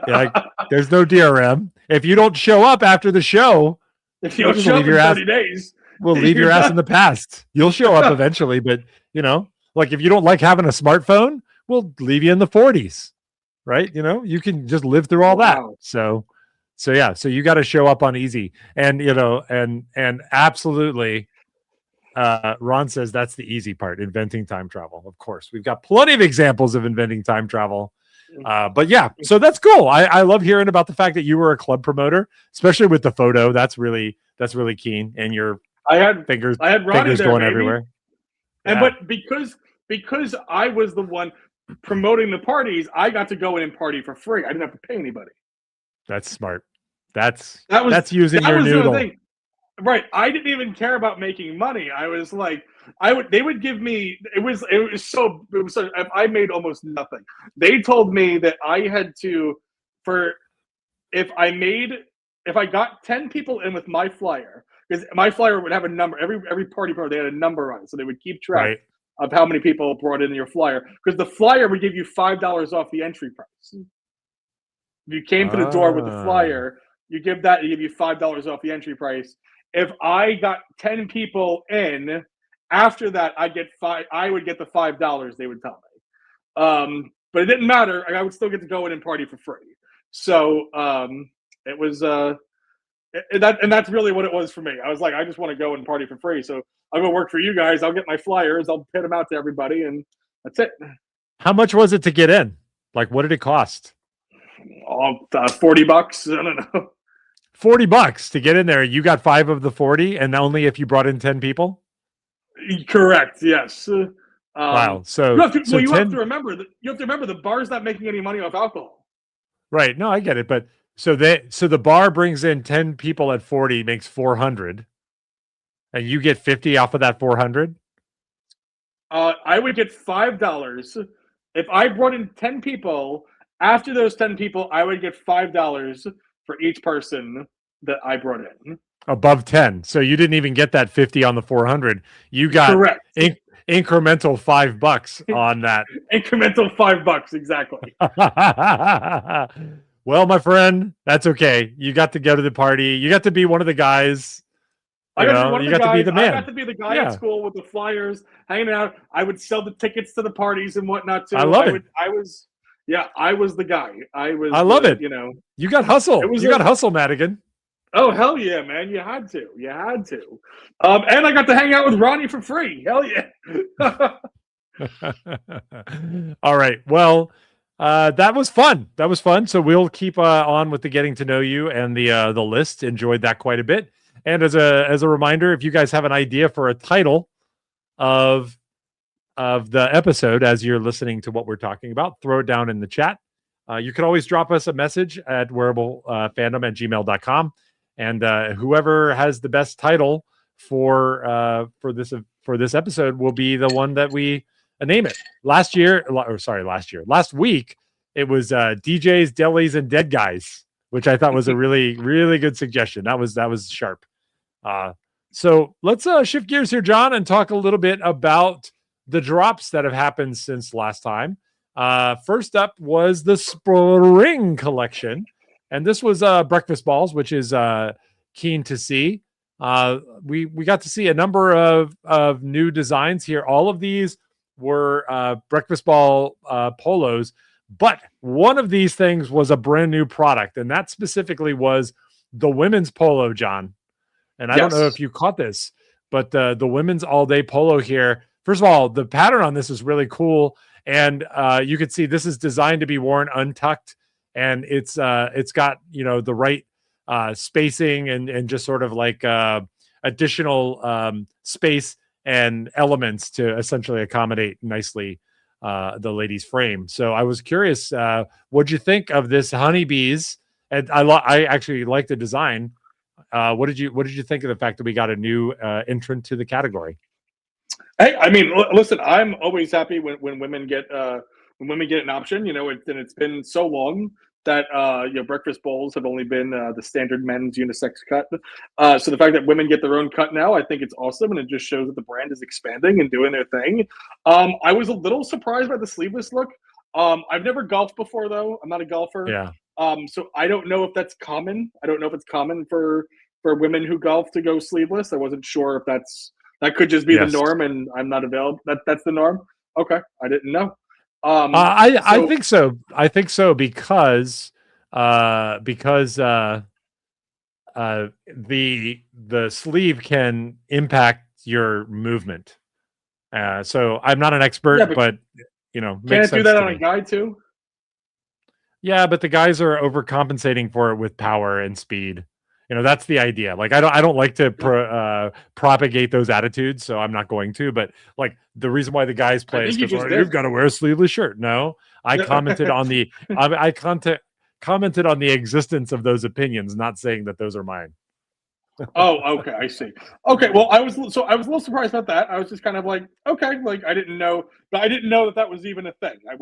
Like there's no DRM. If you don't show up after the show, If you we'll don't just show leave up your in ass. 30 days, We'll leave you're your ass done. in the past. You'll show up eventually, but like if you don't like having a smartphone, we'll leave you in the 40s, right? You can just live through all that. Wow. So yeah, so you got to show up on easy, and and absolutely. Ron says that's the easy part, inventing time travel. Of course, we've got plenty of examples of inventing time travel. But yeah, so that's cool. I love hearing about the fact that you were a club promoter, especially with the photo. That's really keen, and your I had fingers I had Ronnie there, going baby. everywhere. And Yeah, but because I was the one promoting the parties, I got to go in and party for free. I didn't have to pay anybody. that's smart. That's That was using that your was the other noodle. thing. Right. I didn't even care about making money. I was like, they would give me, I made almost nothing. They told me that I had to, for, if I got 10 people in with my flyer, because my flyer would have a number, every party program, they had a number on it. So they would keep track Right. of how many people brought in your flyer. Because the flyer would give you $5 off the entry price. If you came to the door with the Ah, flyer, you give you $5 off the entry price. If I got 10 people in, after that I would get the $5, they would tell me. But it didn't matter. I would still get to go in and party for free. So it was and that's really what it was for me. I was like, I just want to go and party for free. So I'll go work for you guys. I'll get my flyers. I'll pit them out to everybody, and that's it. how much was it to get in? Like, what did it cost? $40. I don't know. $40 to get in there. You got 5 of the 40, and only if you brought in 10 people. Correct. Yes. Wow. You So have to. so Well, you have 10, to remember that. You have to remember the bar's not making any money off alcohol. right. No, I get it. But so the bar brings in 10 people at 40 makes 400 and you get 50 off of that 400. I would get $5 if I brought in 10 people. After those 10 people, I would get $5 for each person that I brought in. Above 10. So you didn't even get that 50 on the 400. You got Correct. incremental $5 on that. Incremental $5, exactly. Well, my friend, that's okay. You got to go to the party. You got to be one of the guys. I got to be one of You the got to be guys. the I got man. to be the guy Yeah. at school with the flyers, hanging out. I would sell the tickets to the parties and whatnot too. I love it. I was the guy. I love it. You know, You got hustle. it was You got hustle, Madigan. Oh, hell yeah, man. You had to. You had to. And I got to hang out with Ronnie for free. Hell yeah. All right. Well, that was fun. That was fun. So we'll keep on with the getting to know you and the list. Enjoyed that quite a bit. And as a reminder, if you guys have an idea for a title of the episode as you're listening to what we're talking about, throw it down in the chat. You can always drop us a message at wearablefandom@gmail.com. And whoever has the best title for this episode will be the one that we name it. Last week it was DJs, delis, and dead guys, which I thought was a really, really good suggestion. That was sharp. So let's shift gears here, John, and talk a little bit about the drops that have happened since last time. First up was the spring collection, and this was breakfast balls, which is keen to see. We got to see a number of new designs here. All of these were breakfast ball polos, but one of these things was a brand new product, and that specifically was the women's polo, John. And I don't know if you caught this, but the women's all day polo here. First of all, the pattern on this is really cool. And you can see this is designed to be worn untucked, and it's got, the right spacing and just sort of like additional space and elements to essentially accommodate nicely the lady's frame. So I was curious, what'd you think of this honeybees? And I actually like the design. What did you think of the fact that we got a new entrant to the category? Hey, I mean, listen, I'm always happy when women get an option. It's been so long that breakfast bowls have only been the standard men's unisex cut. So the fact that women get their own cut now, I think it's awesome, and it just shows that the brand is expanding and doing their thing. I was a little surprised by the sleeveless look. I've never golfed before, though. I'm not a golfer. Yeah. So I don't know if that's common. I don't know if it's common for women who golf to go sleeveless. I wasn't sure if that could just be the norm, and I'm not available. That's the norm. Okay, I didn't know. I think so. I think so because the sleeve can impact your movement. So I'm not an expert, but can't do that on a guy too? Yeah, but the guys are overcompensating for it with power and speed. That's the idea. Like, I don't like to propagate those attitudes, so I'm not going to. But like, the reason why the guys play is because you've got to wear a sleeveless shirt. No, I commented on the commented on the existence of those opinions, not saying that those are mine. Oh, okay, I see. Okay, well, I was a little surprised about that. I was just kind of like, okay, like I didn't know that was even a thing. I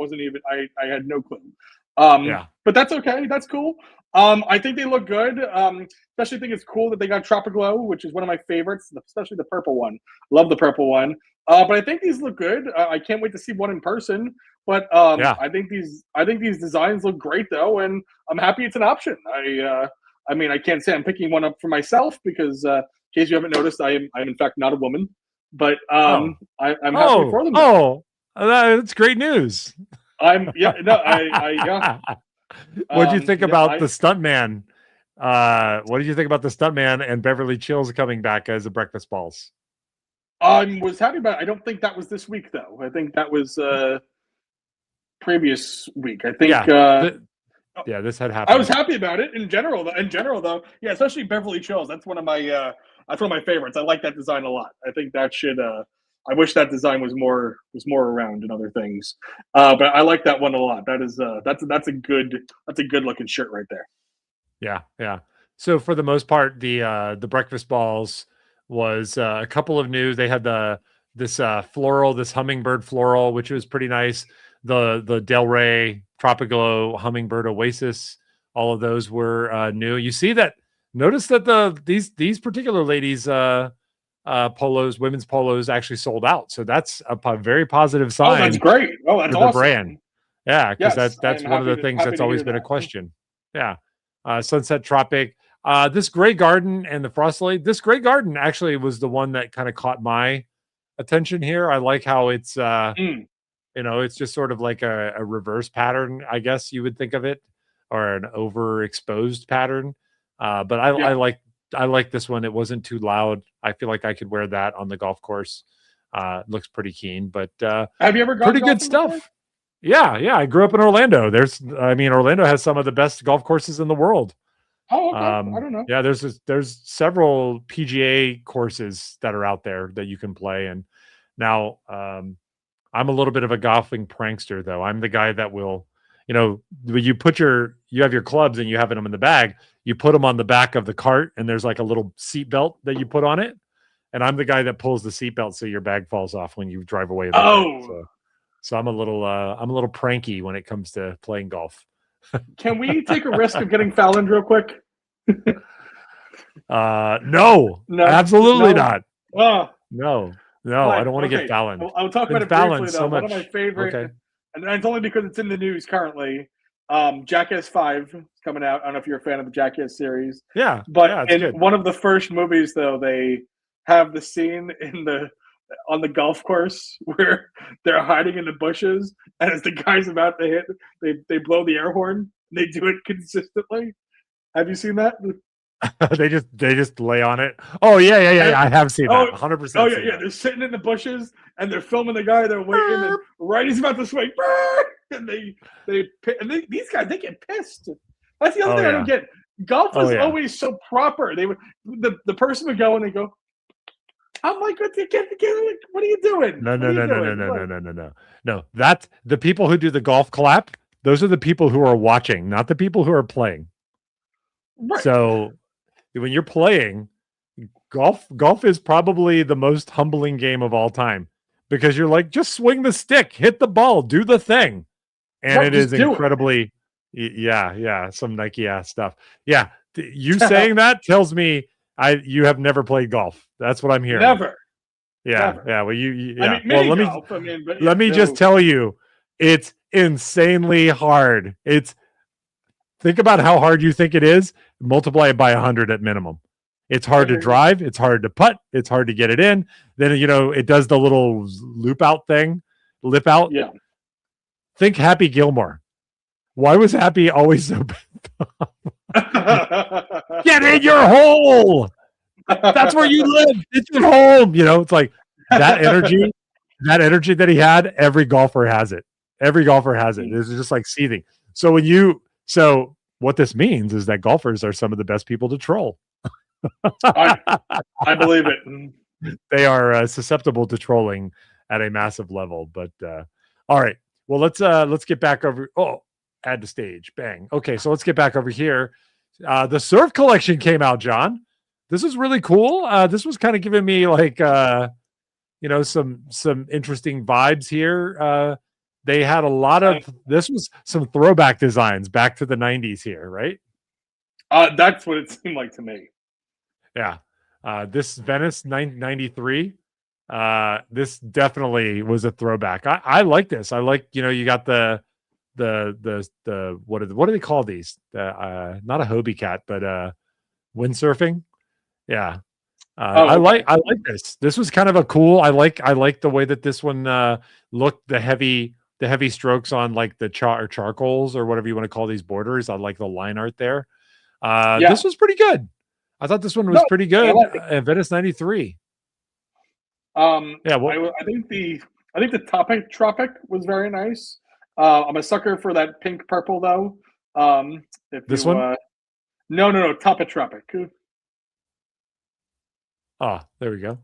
had no clue. But that's okay. That's cool. I think they look good. Especially think it's cool that they got Tropiglow, which is one of my favorites, especially the purple one. Love the purple one. But I think these look good. I can't wait to see one in person. But I think these designs look great though, and I'm happy it's an option. I mean, I can't say I'm picking one up for myself because, in case you haven't noticed, I'm in fact not a woman. But I'm happy for them. Oh, that's great news. What do you think about the stuntman? What did you think about the stuntman and Beverly Chills coming back as the breakfast balls? I was happy about it. I don't think that was this week though. I think that was previous week. I think this had happened. I was happy about it in general though. Yeah, especially Beverly Chills. That's one of my favorites. I like that design a lot. I think that should I wish that design was more around and other things. But I like that one a lot. That's a good looking shirt right there. Yeah, yeah. So for the most part, the breakfast balls was a couple of new. They had this floral, this hummingbird floral, which was pretty nice. The Del Rey Tropiglow Hummingbird Oasis, all of those were new. You see that? Notice that these particular ladies polos, women's polos actually sold out. So that's a very positive Oh, that's sign great. Oh, that's for the awesome. brand. Yeah, because Yes, that's I'm one of the things happy that's to always hear been a that. question. Yeah. Sunset Tropic. This Gray Garden and the Frost Lily. This Gray Garden actually was the one that kind of caught my attention here. I like how it's Mm, it's just sort of like a reverse pattern, I guess you would think of it, or an overexposed pattern. But yeah. I like this one. It wasn't too loud. I feel like I could wear that on the golf course. Looks pretty keen, but Have you ever gone pretty good golfing before? stuff. Yeah, yeah. I grew up in Orlando. Orlando has some of the best golf courses in the world. Oh, okay. I don't know. Yeah, there's several PGA courses that are out there that you can play. And now I'm a little bit of a golfing prankster, though. I'm the guy that will, when you have your clubs and you have them in the bag, you put them on the back of the cart, and there's like a little seat belt that you put on it. And I'm the guy that pulls the seat belt so your bag falls off when you drive away in the cart. Oh, So I'm a little pranky when it comes to playing golf. can we take a risk of getting Fallon real quick? No, No, absolutely no. not. Oh, No, but, I don't want to get Fallon. I'll talk about it Fallon briefly, though. so One of much. my favorite, Okay. and it's only because it's in the news currently. Jackass 5 is coming out. I don't know if you're a fan of the Jackass series. Yeah, But yeah, it's in good. one of the first movies, though, they have the scene on the golf course where they're hiding in the bushes, and as the guy's about to hit, they blow the air horn. And they do it consistently. Have you seen that? they just lay on it. Oh yeah. I have seen that. 100%. Oh yeah. They're sitting in the bushes and they're filming the guy. They're waiting, and right he's about to swing, and these guys, they get pissed. That's the other thing I don't get. Golf was always so proper. They would the person would go and they go. I'm like, what are you doing? No. That's the people who do the golf clap. Those are the people who are watching, not the people who are playing. Right. So when you're playing golf is probably the most humbling game of all time, because you're like, just swing the stick, hit the ball, do the thing. And it is incredibly, some Nike ass stuff. Yeah. You saying that tells me you have never played golf. That's what I'm hearing. Never. Yeah. Never. Yeah. Well, I mean, let me just tell you, it's insanely hard. Think about how hard you think it is, multiply it by 100 at minimum. It's hard to drive. It's hard to putt. It's hard to get it in. Then, it does the little lip out. Yeah. Think Happy Gilmore. Why was Happy always so bad? Get in your hole. That's where you live. It's your home. It's like that energy that he had, every golfer has it. It's just like seething. So what this means is that golfers are some of the best people to troll. I believe it. They are susceptible to trolling at a massive level. But all right. Well, let's get back over. Oh, add to stage. Bang. Okay, so let's get back over here. The Surf collection came out, John. This is really cool. This was kind of giving me like some interesting vibes here. They had a lot of this was some throwback designs back to the 90s here, right? That's what it seemed like to me. Yeah. This Venice 93. This definitely was a throwback. I like this. I like, you got the what do they call these? Not a Hobie cat, but windsurfing. Yeah. I like this. This was kind of a cool. I like the way that this one looked. The heavy strokes on like the charcoals or whatever you want to call these borders. I like the line art there. This was pretty good. I thought this one was pretty good. Venice 93. I think the Tropic was very nice. I'm a sucker for that pink purple though. This one? No, Topic Tropic. Oh, there we go.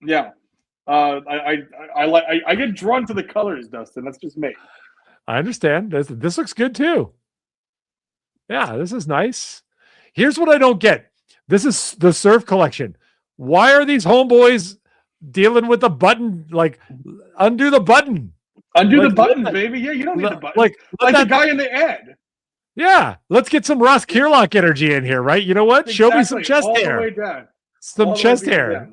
Yeah. I get drawn to the colors, Dustin. That's just me. I understand. This looks good too. Yeah, this is nice. Here's what I don't get. This is the Surf collection. Why are these homeboys dealing with the button? Like, undo the button. Undo the buttons, baby. Yeah, you don't need the buttons. Like the guy in the ad. Yeah, let's get some Ross Kierlock energy in here, right? You know what? Show me some chest hair. All the way down. Some chest hair.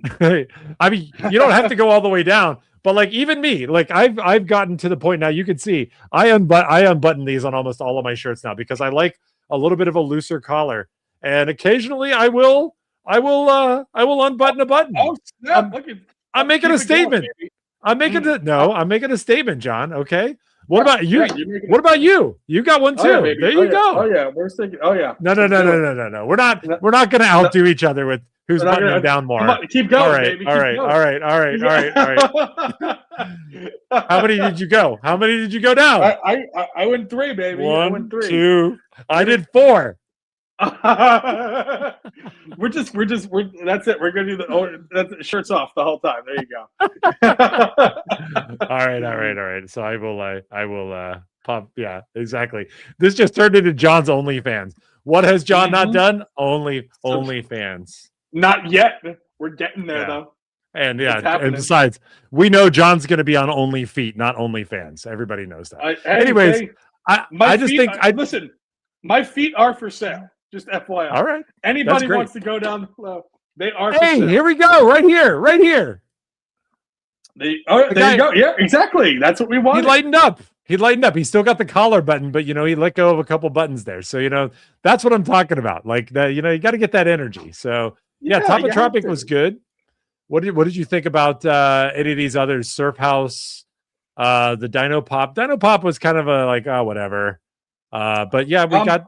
I mean, you don't have to go all the way down, but like even me, like I've gotten to the point now. You can see I unbutton these on almost all of my shirts now because I like a little bit of a looser collar, and occasionally I will unbutton a button. Oh, snap. I'm making a statement. I'm making a statement, John. Okay. What about you? What about you? You got one too. There you go. Oh yeah, we're thinking. Oh yeah. No. We're not going to outdo each other with who's buttoning down more. Keep going, baby. All right. How many did you go? How many did you go down? I went 3, baby. I went 3. 2. I did 4. That's it. We're gonna do that's shirts off the whole time. There you go. All right. So I will pump. Yeah, exactly. This just turned into John's OnlyFans. What has John not done? OnlyFans. Not yet. We're getting there though. And and besides, we know John's going to be on OnlyFeet, not OnlyFans. Everybody knows that. Anyways, listen. My feet are for sale. Just FYI. All right. Anybody wants to go down below, they are for sale. Here we go. Right here. There you go. Yeah, exactly. That's what we want. He lightened up. He still got the collar button, but he let go of a couple buttons there. So, that's what I'm talking about. Like that, you got to get that energy. So Topotropic was good. What did you think about any of these others? Surf House, the Dino Pop. Dino Pop was kind of a like, whatever. But yeah, we got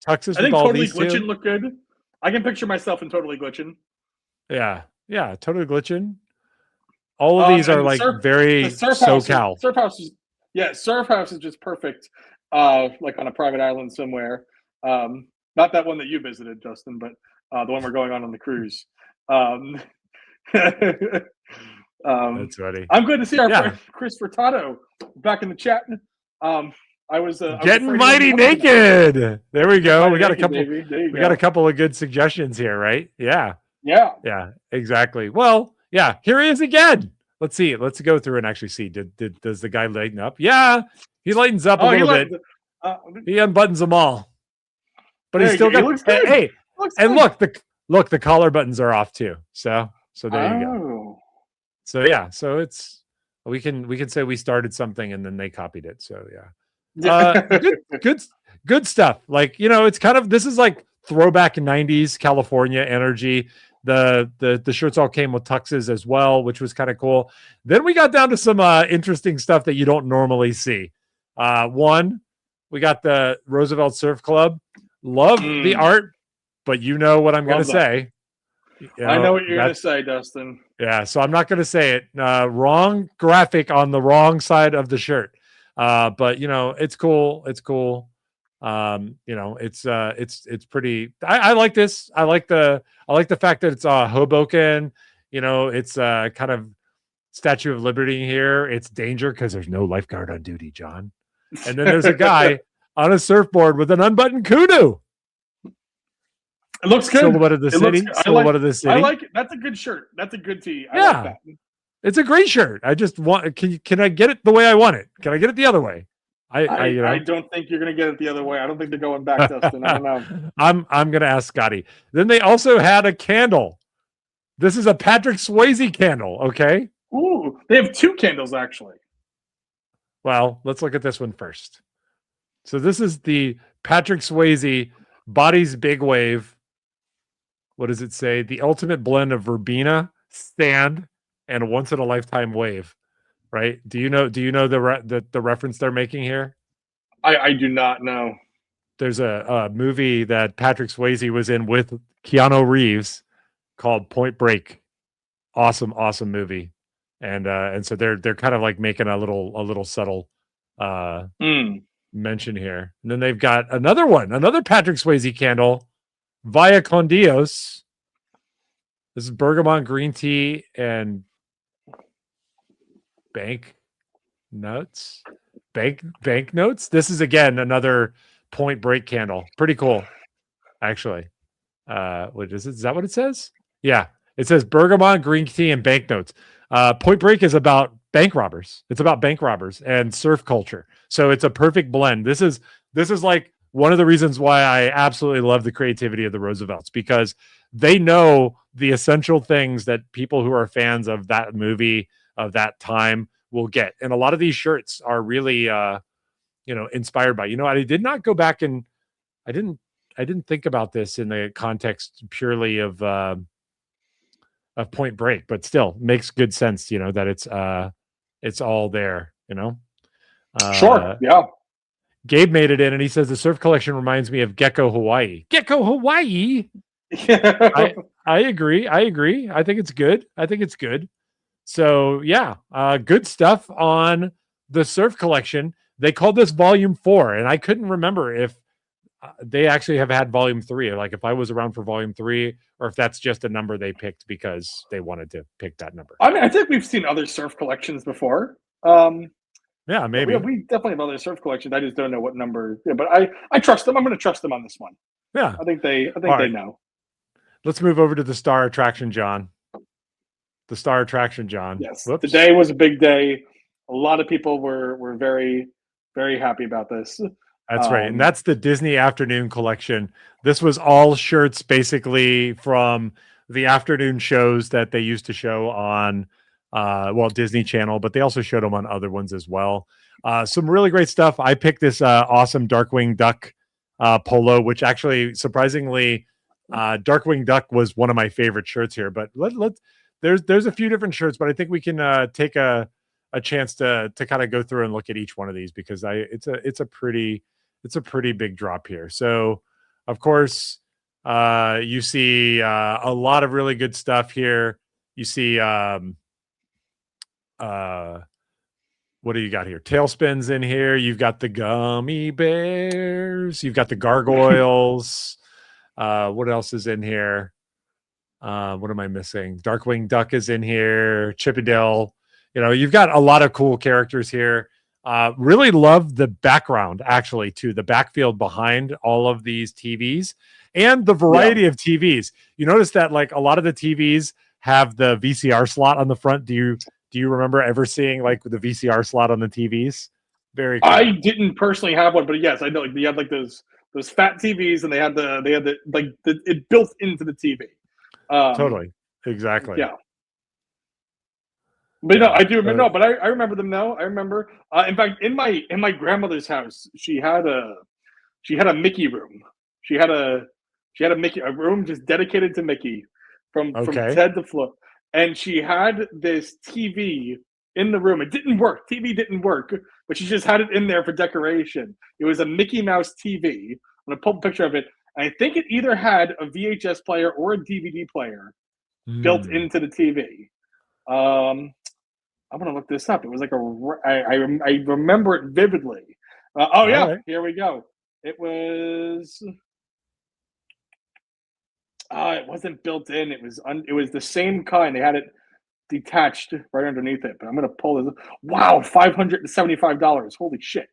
tuxes with all Totally these Glitchin' two. look good. I can picture myself in Totally Glitchin'. Yeah, Totally Glitchin'. All of these are like very SoCal. Surf House is just perfect. Like on a private island somewhere. Not that one that you visited, Justin, but the one we're going on the cruise. That's funny. I'm good to see our friend Chris Furtado back in the chat. I was getting mighty naked. There we go. We got a couple. We got a couple of good suggestions here, right? Yeah, exactly. Well, yeah. Here he is again. Let's see. Let's go through and actually see. Does the guy lighten up? Yeah, he lightens up a little bit. He unbuttons them all, but he's still got. Hey, and look, the collar buttons are off too. So there you go. So yeah, so it's we can say we started something and then they copied it. So yeah. Good stuff. Like, it's kind of, this is like throwback 90s California energy. The shirts all came with tuxes as well, which was kind of cool. Then we got down to some interesting stuff that you don't normally see. One, we got the Roosevelt Surf Club. Love the art, but you know what I'm going to say. I know what you're going to say, Dustin. Yeah, so I'm not going to say it. Wrong graphic on the wrong side of the shirt. But it's cool. It's cool. It's pretty. I like this. I like the fact that it's Hoboken. It's kind of Statue of Liberty here. It's danger because there's no lifeguard on duty, John. And then there's a guy on a surfboard with an unbuttoned kudu. It looks good. Silhouette of the city. Silhouette of the city. I like it. That's a good shirt. That's a good tee. I like that. It's a great shirt. I just want. Can I get it the way I want it? Can I get it the other way? I don't think you're gonna get it the other way. I don't think they're going back, Dustin. I don't know. I'm gonna ask Scotty. Then they also had a candle. This is a Patrick Swayze candle. Okay. Ooh, they have 2 candles actually. Well, let's look at this one first. So this is the Patrick Swayze Body's Big Wave. What does it say? The ultimate blend of verbena, sand, and a once in a lifetime wave. Right? Do you know the reference they're making here? I do not know. There's a movie that Patrick Swayze was in with Keanu Reeves called Point Break. Awesome movie. And so they're kind of like making a little subtle mention here. And then they've got another Patrick Swayze candle, Via Con Dios. This is bergamot green tea and Bank notes. Bank notes. This is again another Point Break candle. Pretty cool, actually. What is it? Is that what it says? Yeah, it says bergamot, green tea, and banknotes. Point Break is about bank robbers. It's about bank robbers and surf culture. So it's a perfect blend. This is like one of the reasons why I absolutely love the creativity of the Roosevelts, because they know the essential things that people who are fans of that movie, of that time, will get. And a lot of these shirts are really inspired by. I did not go back and I didn't think about this in the context purely of Point Break, but still makes good sense, that it's all there, Sure. Yeah. Gabe made it in and he says the surf collection reminds me of Gecko Hawaii. Gecko Hawaii. I agree. I think it's good. So yeah, good stuff on the surf collection. They called this volume 4, and I couldn't remember if they actually have had volume 3, like if I was around for volume 3, or if that's just a number they picked because they wanted to pick that number. I mean, I think we've seen other surf collections before. Yeah, maybe. We definitely have other surf collections. I just don't know what number. Yeah, but I trust them. I'm going to trust them on this one. Yeah, I think they know. Let's move over to the Star Attraction, John. The Star Attraction, John. Yes, Whoops. Today was a big day. A lot of people were very, very happy about this. That's right. And that's the Disney Afternoon collection. This was all shirts basically from the afternoon shows that they used to show on Disney Channel, but they also showed them on other ones as well. Some really great stuff. I picked this awesome Darkwing Duck polo, which actually surprisingly Darkwing Duck was one of my favorite shirts here, but there's a few different shirts, but I think we can take a chance to kind of go through and look at each one of these, because it's a pretty big drop here. So of course you see a lot of really good stuff here. You see what do you got here? Tailspins in here. You've got the gummy bears. You've got the gargoyles. What else is in here? What am I missing? Darkwing Duck is in here. Chippendale. You've got a lot of cool characters here. Really love the background, actually, too. The backfield behind all of these TVs and the variety of TVs. You notice that like a lot of the TVs have the VCR slot on the front. Do you remember ever seeing like the VCR slot on the TVs? Very cool. I didn't personally have one, but yes, I know. Like, you had like those fat TVs, and they had it built into the TV. Totally, exactly. Yeah. But no, I do remember. No, but I remember them now. I remember. In fact, in my grandmother's house, she had a Mickey room. She had a room just dedicated to Mickey from head to floor. And she had this TV in the room. It didn't work. TV didn't work, but she just had it in there for decoration. It was a Mickey Mouse TV. I'm going to pull a picture of it. I think it either had a VHS player or a DVD player built into the TV. I'm going to look this up. It was like I remember it vividly. Right. Here we go. It was... it wasn't built in. It was the same kind. They had it detached right underneath it. But I'm going to pull this. Wow, $575. Holy shit!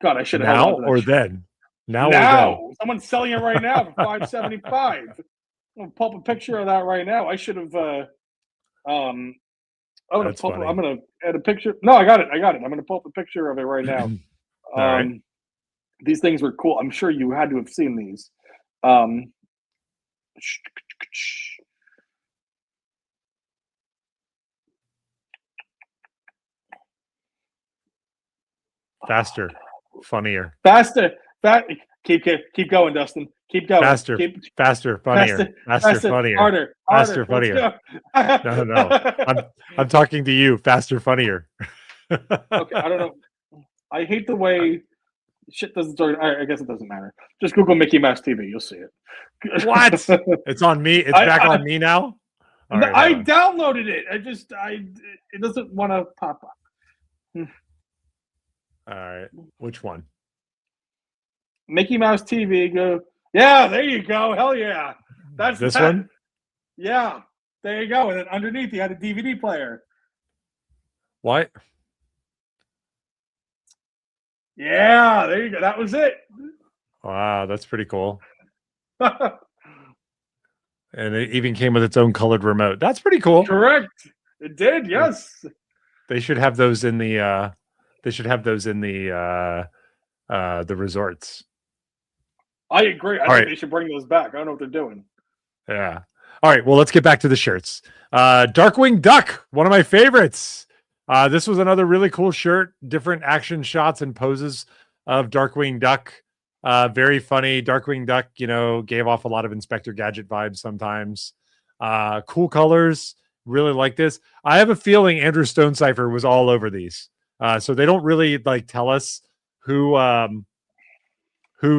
God, I should have now or then. Now, someone's selling it right now for $575. I'm going to pull up a picture of that right now. I should have. I'm going to add a picture. No, I got it. I'm going to pull up a picture of it right now. Right. These things were cool. I'm sure you had to have seen these. Faster, funnier. Keep going, Dustin. Keep going. Faster, funnier. Faster, funnier. Harder. Faster, funnier. No. I'm talking to you. Faster, funnier. Okay, I don't know. I hate the way shit doesn't start. I guess it doesn't matter. Just Google Mickey Mouse TV. You'll see it. What? It's on me. It's back on me now. Right, I downloaded it. It doesn't want to pop up. All right. Which one? Mickey Mouse TV. Go. Yeah, there you go. Hell yeah. That's this one. Yeah, there you go. And then underneath, you had a DVD player. What? Yeah, there you go. That was it. Wow, that's pretty cool. And it even came with its own colored remote. That's pretty cool. Correct. It did. Yes. They should have those in the. They should have those in the resorts. I agree. I All think right. they should bring those back. I don't know what they're doing. Yeah. All right. Well, let's get back to the shirts. Darkwing Duck, one of my favorites. This was another really cool shirt. Different action shots and poses of Darkwing Duck. Very funny. Darkwing Duck, gave off a lot of Inspector Gadget vibes sometimes. Cool colors. Really like this. I have a feeling Andrew Stonecipher was all over these. So they don't really tell us who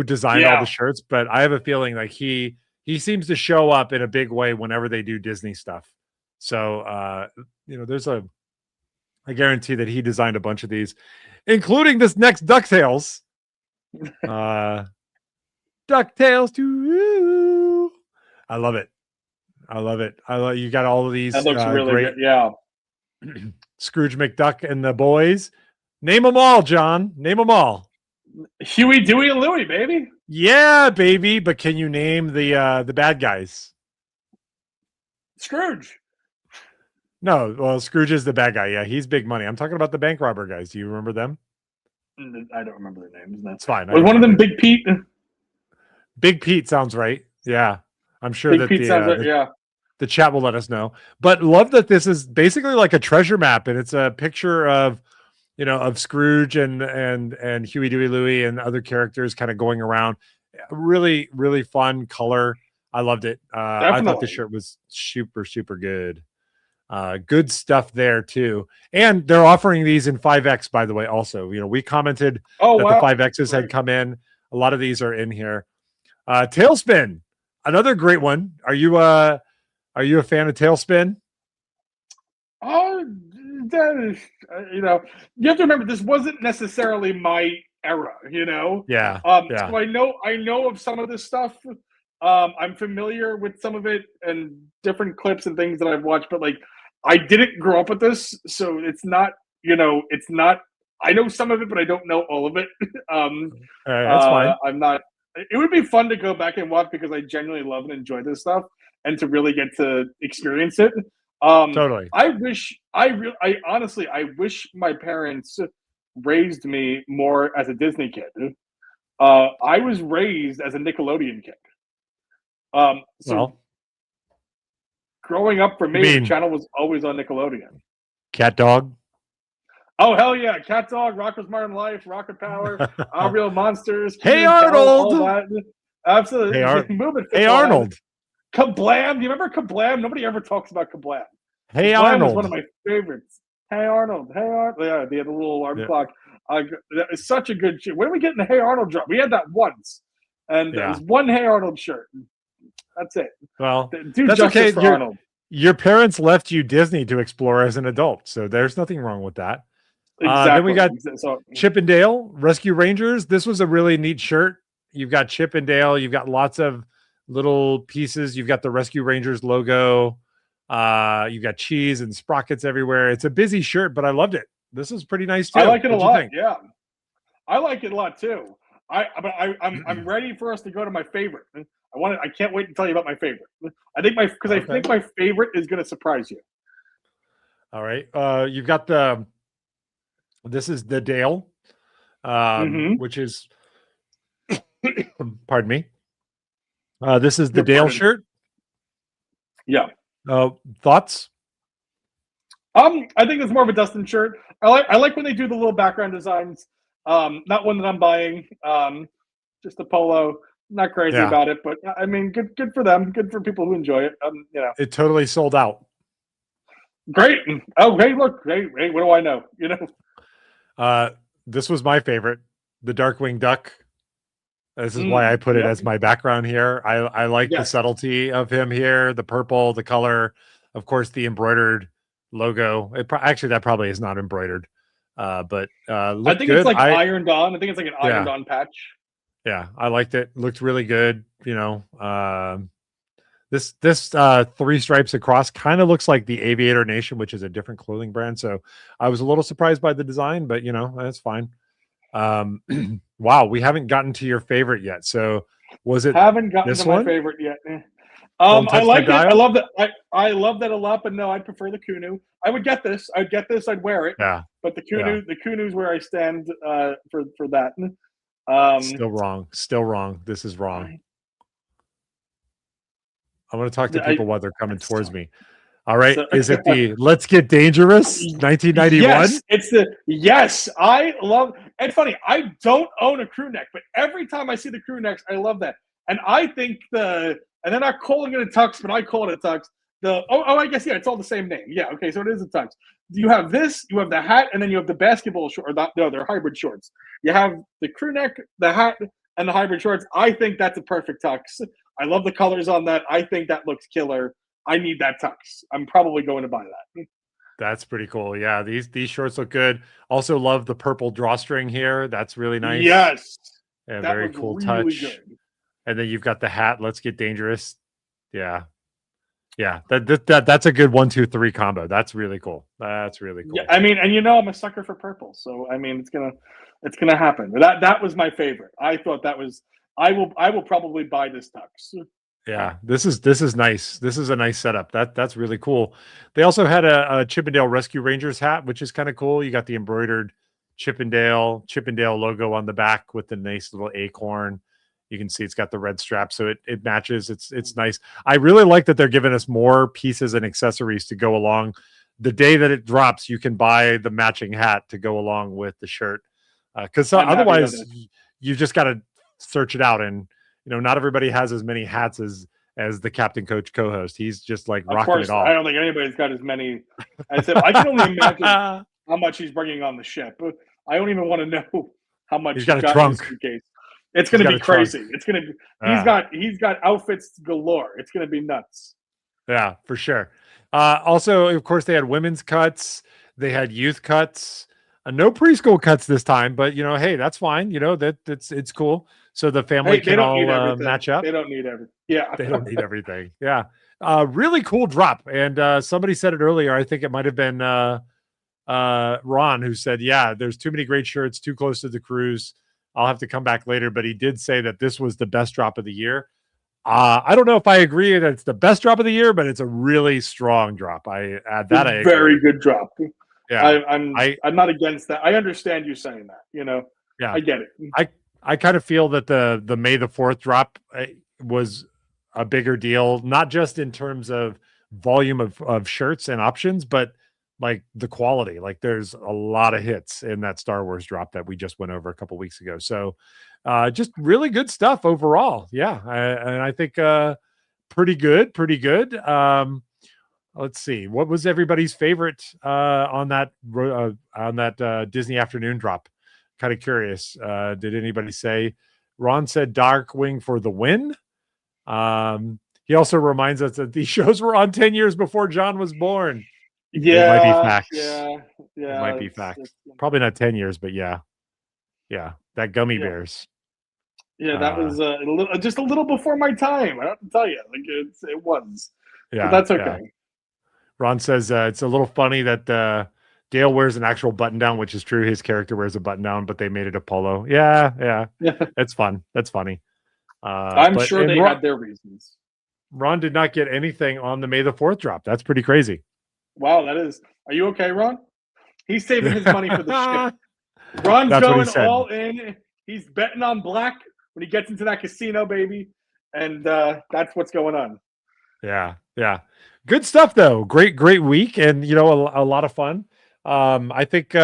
designed all the shirts, but I have a feeling he seems to show up in a big way whenever they do Disney stuff. So I guarantee that he designed a bunch of these, including this next DuckTales. DuckTales to I love it. You got all of these. That looks really good. Yeah. Scrooge McDuck and the boys. Name them all, John. Name them all. Huey, Dewey, and Louie, baby. Yeah, baby. But can you name the bad guys? Scrooge. No, well, Scrooge is the bad guy. Yeah, he's big money. I'm talking about the bank robber guys. Do you remember them? I don't remember their names. That's fine. Was one of them Big Pete? Big Pete sounds right. Yeah, I'm sure Big Pete sounds right. Yeah. The chat will let us know. But love that this is basically like a treasure map, and it's a picture of Scrooge and Huey, Dewey, Louie, and other characters kind of going around. Really, really fun color. I loved it. I thought the shirt was super, super good. Good stuff there too. And they're offering these in 5X, by the way, also. We commented that the 5Xs had come in. A lot of these are in here. Tailspin, another great one. Are you a fan of Tailspin? Oh, you have to remember this wasn't necessarily my era, Yeah. So I know of some of this stuff. I'm familiar with some of it and different clips and things that I've watched, but I didn't grow up with this, so it's not, it's not. I know some of it, but I don't know all of it. That's fine. I'm not. It would be fun to go back and watch because I genuinely love and enjoy this stuff, and to really get to experience it. Totally. I honestly wish my parents raised me more as a Disney kid. I was raised as a Nickelodeon kid. Growing up for me, the channel was always on Nickelodeon. Cat Dog. Oh hell yeah! Cat Dog, Rocko's Modern Life, Rocket Power, Our Real Monsters. Hey Arnold. All that. Absolutely. Hey Arnold. Kablam! Do you remember Kablam? Nobody ever talks about Kablam. Hey Kablam Arnold was one of my favorites. Hey Arnold. Hey Arnold. Yeah, they had a little alarm clock. That is such a good shit. When are we getting the Hey Arnold drop? We had that once, and there was one Hey Arnold shirt. That's it. Well, that's okay. For Arnold. Your parents left you Disney to explore as an adult, so there's nothing wrong with that. Exactly. Then we got Chip and Dale Rescue Rangers. This was a really neat shirt. You've got Chip and Dale. You've got lots of little pieces. You've got the Rescue Rangers logo. You've got cheese and sprockets everywhere. It's a busy shirt, but I loved it. This is pretty nice too. I like it a lot. Yeah, I like it a lot too. I'm ready for us to go to my favorite. I can't wait to tell you about my favorite. I think my favorite is going to surprise you. All right. You've got this is the Dale, which is, pardon me. This is the Dale shirt. Yeah. Thoughts? I think it's more of a Dustin shirt. I like when they do the little background designs. Not one that I'm buying. Just a polo. Not crazy about it, but I mean, good for them. Good for people who enjoy it. It totally sold out. Great. Oh, hey, look. Hey, what do I know? This was my favorite, the Darkwing Duck. This is why I put it as my background here. I like the subtlety of him here, the purple, the color, of course, the embroidered logo. Actually, that probably is not embroidered, but I think it's like ironed on. I think it's like an ironed on patch. Yeah, I liked it. Looked really good. This 3 stripes across kind of looks like the Aviator Nation, which is a different clothing brand. So I was a little surprised by the design, but that's fine. Wow, we haven't gotten to your favorite yet. So was it Haven't gotten this to my one? favorite yet. Don't I touch that like it. I dial. love that. I love that a lot, but no, I'd prefer the Kunu. I would get this. I'd get this. I'd wear it. Yeah, But yeah. the Kunu's where I stand for that. Still wrong. Still wrong. This is wrong. I, I want to talk to I people while they're coming that's towards tough. me. All right. So Is it the Let's Get Dangerous 1991? yes, it's the yes. I love. And funny, I don't own a crew neck, but every time I see the crew necks, I love that. And I think and they're not calling it a tux, but I call it a tux. I guess yeah, it's all the same name. Yeah, okay, so it is a tux. You have this, you have the hat, and then you have the basketball short. Or no, they're hybrid shorts. You have the crew neck, the hat, and the hybrid shorts. I think that's a perfect tux. I love the colors on that. I think that looks killer. I need that tux. I'm probably going to buy that. That's pretty cool. Yeah, these shorts look good. Also love the purple drawstring here. That's really nice. Yes, Yeah, that very was cool really touch. good. And then you've got the hat. Let's Get Dangerous. Yeah. Yeah. That's a good 1-2-3 combo. That's really cool. That's really cool. Yeah, I mean, and I'm a sucker for purple, so I mean, it's gonna happen. That was my favorite. I thought that was. I will probably buy this tux. Yeah, this is nice. This is a nice setup. That's really cool. They also had a Chippendale Rescue Rangers hat, which is kind of cool. You got the embroidered Chippendale logo on the back with the nice little acorn. You can see it's got the red strap, so it matches. It's nice. I really like that they're giving us more pieces and accessories to go along. The day that it drops, you can buy the matching hat to go along with the shirt. Because otherwise, you just got to search it out, and not everybody has as many hats as the captain, coach, co-host. He's just like Of rocking course, it all. I don't think anybody's got as many. I said I can only imagine how much he's bringing on the ship. I don't even want to know how much He's got a in trunk. his suitcase. It's going to be crazy. Trunk. It's going to be. He's got outfits galore. It's going to be nuts. Yeah, for sure. Also, of course, they had women's cuts. They had youth cuts. No preschool cuts this time, but hey, that's fine. It's cool. So the family can all match up. They don't need everything. Yeah, they don't need everything. Yeah, really cool drop. And somebody said it earlier. I think it might have been Ron who said, "Yeah, there's too many great shirts, too close to the cruise. I'll have to come back later." But he did say that this was the best drop of the year. I don't know if I agree that it's the best drop of the year, but it's a really strong drop. I add that. I very good drop. Yeah, I'm not against that. I understand you saying that. Yeah, I get it. I kind of feel that the May the 4th drop was a bigger deal, not just in terms of volume of shirts and options, but like the quality. Like there's a lot of hits in that Star Wars drop that we just went over a couple weeks ago. So just really good stuff overall. Yeah. And I think pretty good. Let's see. What was everybody's favorite on that Disney afternoon drop? Kind of curious. Did anybody say? Ron said Darkwing for the win. He also reminds us that these shows were on 10 years before John was born. Yeah, it might be facts. Yeah. It might be facts. Probably not 10 years, but yeah. That gummy bears. Yeah, that was just a little before my time. I have to tell you, like it was. Yeah, but that's okay. Yeah. Ron says it's a little funny that Dale wears an actual button down, which is true. His character wears a button down, but they made it a polo. Yeah. It's fun. That's funny. I'm sure they had their reasons. Ron did not get anything on the May the 4th drop. That's pretty crazy. Wow, that is. Are you okay, Ron? He's saving his money for the ship. Ron's going all in. He's betting on black when he gets into that casino, baby. And that's what's going on. Yeah. Good stuff, though. Great week. And, a lot of fun. I think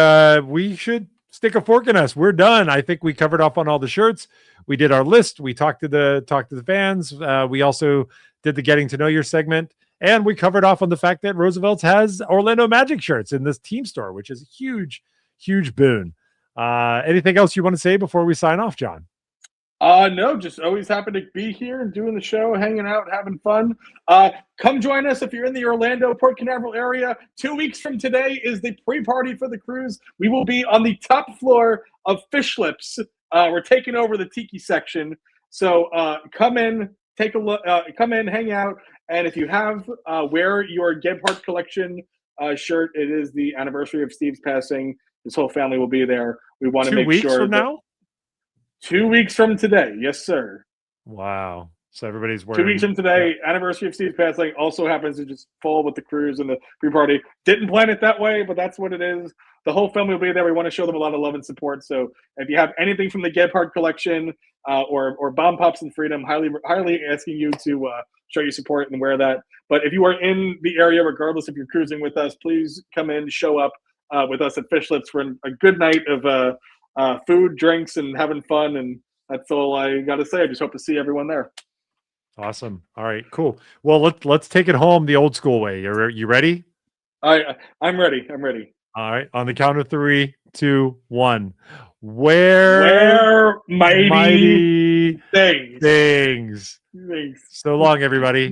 we should stick a fork in us. We're done. I think we covered off on all the shirts. We did our list. We talked to the fans. We also did the getting to know your segment. And we covered off on the fact that Roosevelt's has Orlando Magic shirts in this team store, which is a huge, huge boon. Anything else you want to say before we sign off, John? No, just always happy to be here and doing the show, hanging out, having fun. Come join us if you're in the Orlando, Port Canaveral area. 2 weeks from today is the pre-party for the cruise. We will be on the top floor of Fish Lips. We're taking over the Tiki section. So come in, take a look, come in, hang out. And if you have wear your Gebhardt collection shirt, it is the anniversary of Steve's passing. This whole family will be there. We want to 2 make weeks sure from now? 2 weeks from today. Yes, sir. Wow. So everybody's 2 weeks wearing from today, anniversary of Steve's passing also happens to just fall with the cruise and the pre-party. Didn't plan it that way, but that's what it is. The whole family will be there. We want to show them a lot of love and support. So if you have anything from the Gebhardt collection or Bomb Pops and Freedom, highly asking you to show your support and wear that. But if you are in the area, regardless if you're cruising with us, please come in, show up with us at Fish Lips for a good night of food, drinks, and having fun. And that's all I got to say. I just hope to see everyone there. Awesome. All right, cool. Well, let's take it home the old school way. You ready? I'm ready. I'm ready. All right. On the count of 3, 2, 1. Where mighty mighty things. things. Things. So long, everybody.